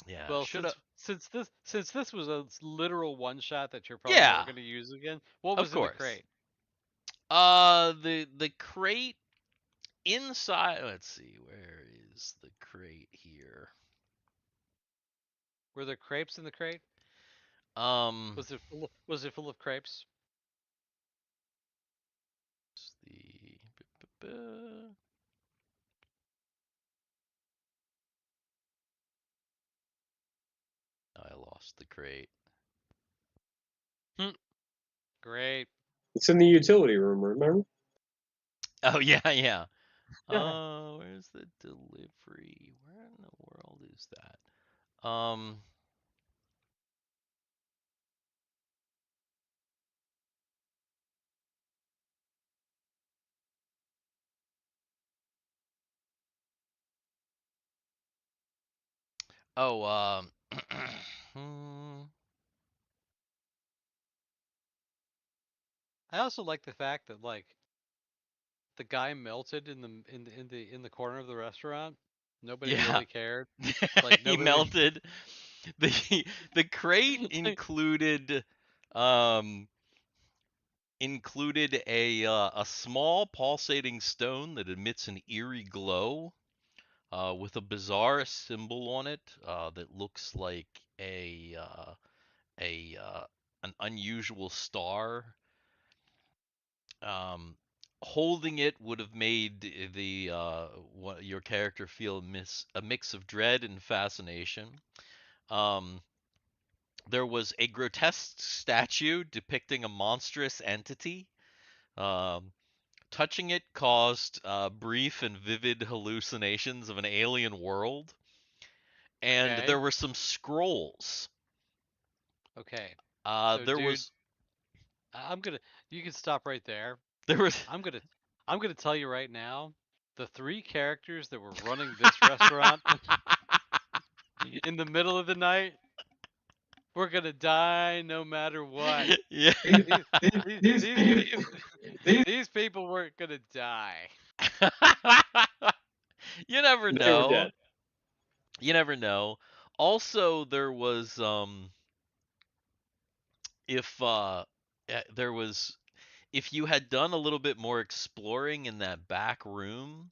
Yeah, Well, should have. since this was a literal one shot that you're probably never Yeah, going to use again, what of was in the course. crate? The crate inside. Let's see, where is the crate here? Were there crepes in the crate? Um, Was it full of crepes? it's the. I lost the crate. Great. It's in the utility room. Remember? Oh yeah, yeah. Where's the delivery? Where in the world is that? Oh, hmm, I also like the fact that like the guy melted in the corner of the restaurant. Nobody yeah. really cared. Like He nobody. melted. The crate um included a small pulsating stone that emits an eerie glow with a bizarre symbol on it that looks like a an unusual star. Um, Holding it would have made your character feel a mix of dread and fascination. Um, there was a grotesque statue depicting a monstrous entity. Um, Touching it caused brief and vivid hallucinations of an alien world. And Okay. there were some scrolls. Okay. So, There dude, was I'm gonna. You can stop right there. there was I'm gonna. I'm gonna tell you right now. The three characters that were running this restaurant in the middle of the night, we're gonna die no matter what. yeah. These these people weren't gonna die. You never They were know. dead. You never know. Also, there was if there was if you had done a little bit more exploring in that back room,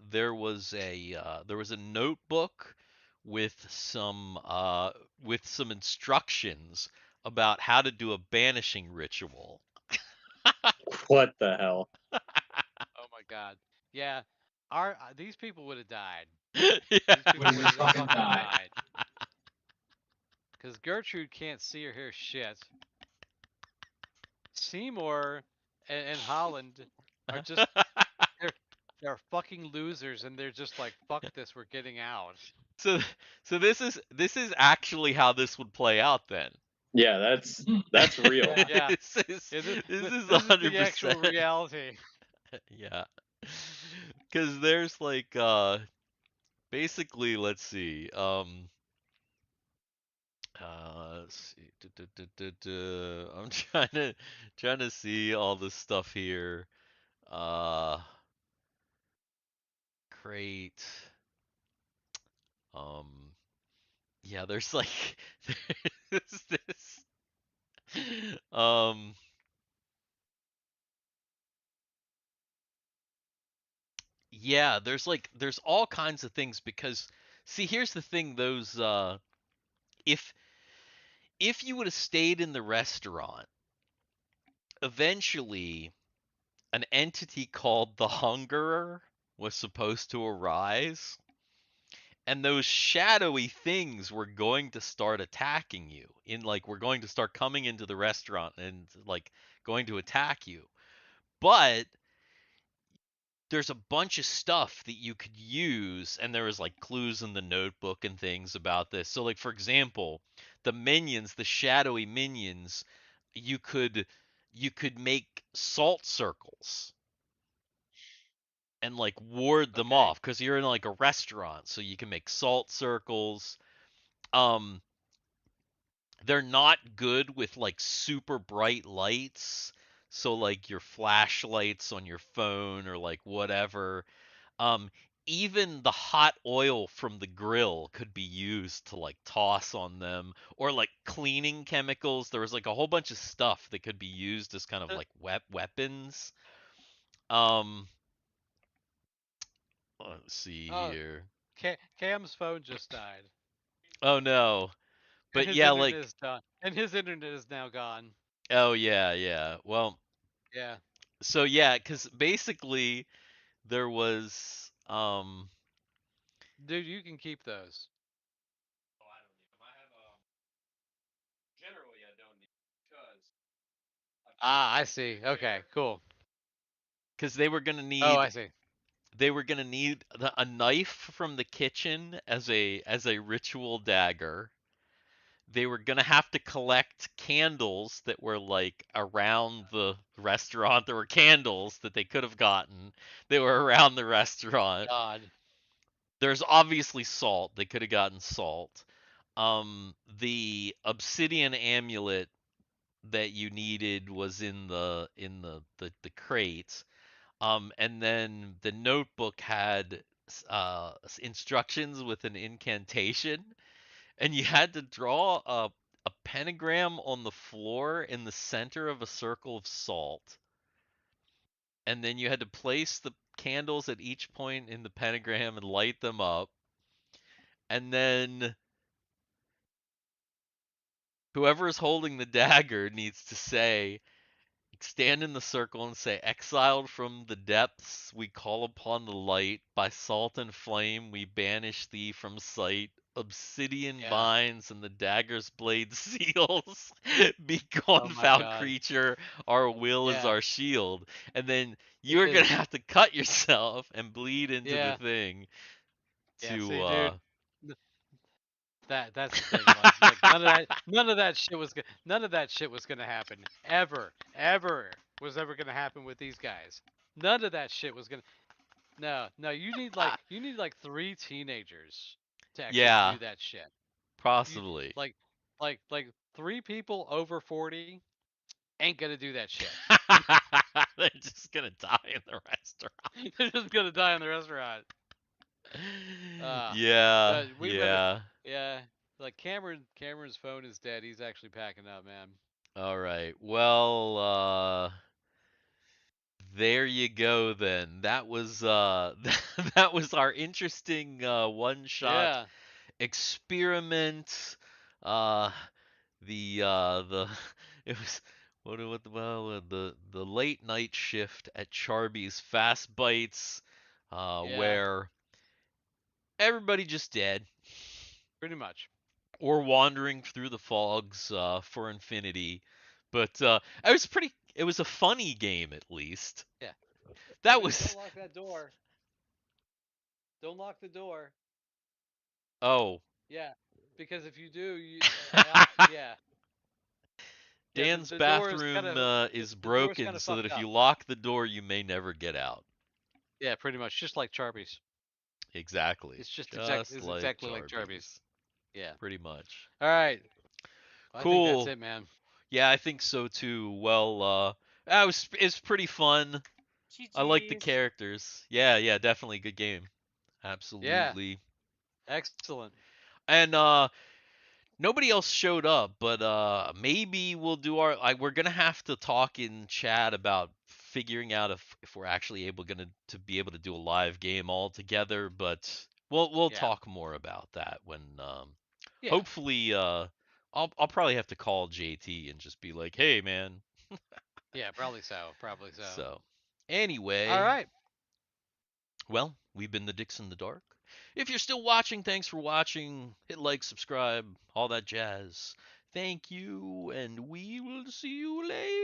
there was a notebook with some instructions about how to do a banishing ritual. What the hell? Oh my god. Yeah. Our these people would have died. These Yeah. people would have fucking died. Because Gertrude can't see or hear shit. Seymour and Holland are just they're they're fucking losers, and they're just like, fuck this, we're getting out. So so this is actually how this would play out then. Yeah, that's real. Yeah. this is Yeah, this is this is the actual 100%. reality. Yeah. Cuz there's like basically, let's see. Let's see. I'm trying to see all this stuff here. Uh Crate. Um yeah, there's like there's this um yeah, there's all kinds of things because see, here's the thing, those if you would have stayed in the restaurant, eventually an entity called the Hungerer was supposed to arise, and those shadowy things were going to start attacking you. We're going to start coming into the restaurant and like going to attack you. But there's a bunch of stuff that you could use, and there was like clues in the notebook and things about this. So like, for example, the minions, the shadowy minions, you could make salt circles and like ward them Okay. off because you're in like a restaurant, so you can make salt circles. um they're not good with like super bright lights, so like your flashlights on your phone or like whatever. um Even the hot oil from the grill could be used to like toss on them, or like cleaning chemicals. There was like a whole bunch of stuff that could be used as kind of Uh, like weapons. um let's see Oh, here. Cam's phone just died, Oh no. and But his yeah, internet like, is done, and his internet is now gone. oh yeah, yeah. Well, Yeah, so yeah, because basically there was dude, you can keep those. Oh, I don't need them. I have generally I don't need because Ah, I see. Okay, cool. because they were Oh, I see. gonna need a knife from the kitchen as a ritual dagger. They were gonna have to collect candles that were like around the restaurant. There were candles that they could have gotten. They were around the restaurant. God. There's obviously salt. They could have gotten salt. The obsidian amulet that you needed was in the crate. And then the notebook had instructions with an incantation, and you had to draw a pentagram on the floor in the center of a circle of salt, and then you had to place the candles at each point in the pentagram and light them up, and then whoever is holding the dagger needs to say, stand in the circle and say, exiled from the depths, we call upon the light. By salt and flame, we banish thee from sight. Obsidian Yeah. vines and the dagger's blade seals. Be Oh gone, my foul God. creature. Our will is Yeah. our shield. And then It you're going is. to have to cut yourself and bleed into the Yeah. thing Yeah. to, See, dude, that's the thing. Like none of that shit was gonna happen ever was ever gonna happen with these guys. None of that shit was gonna. No, no. You need like three teenagers to actually yeah, do that shit. You possibly. like like three people over 40 ain't gonna do that shit. They're just going to die in the restaurant. They're just gonna die in the restaurant. Yeah, But we better. yeah. Yeah. Like Cameron's phone is dead. He's actually packing up, man. All right. Well, there you go then. That was that was our interesting one-shot Yeah. experiment. Uh the it was what the well the late night shift at Charby's Fast Bites, Yeah. where everybody just dead Pretty much. or wandering through the fogs for infinity. But it was a funny game, at least. Yeah. That Dude, was don't lock that door. Don't lock the door. Oh. Yeah, because if you do, yeah, yeah. Dan's The door is kind bathroom of is the door's kind broken of so that fucked if up. you lock the door, you may never get out. Yeah, pretty much, just like Charby's. Exactly. It's just Just it's like exactly like Charby's. Charby's. Yeah. Pretty much. All right. I think that's Cool. it, man. Yeah, I think so too. Well, it's pretty fun. I like the GG's. characters. Yeah, yeah, definitely good game. Yeah. Absolutely. Excellent. And nobody else showed up, but maybe we'll do our we're gonna have to talk in chat about figuring out if we're actually able to be able to do a live game all together, but we'll Yeah. talk more about that when Yeah. hopefully I'll probably have to call JT and just be like, "Hey man." Yeah. Probably so. Probably so. So, All anyway, right. well, we've been the Dicks in the Dark. If you're still watching, thanks for watching. Hit like, subscribe, all that jazz. Thank you, and we will see you later.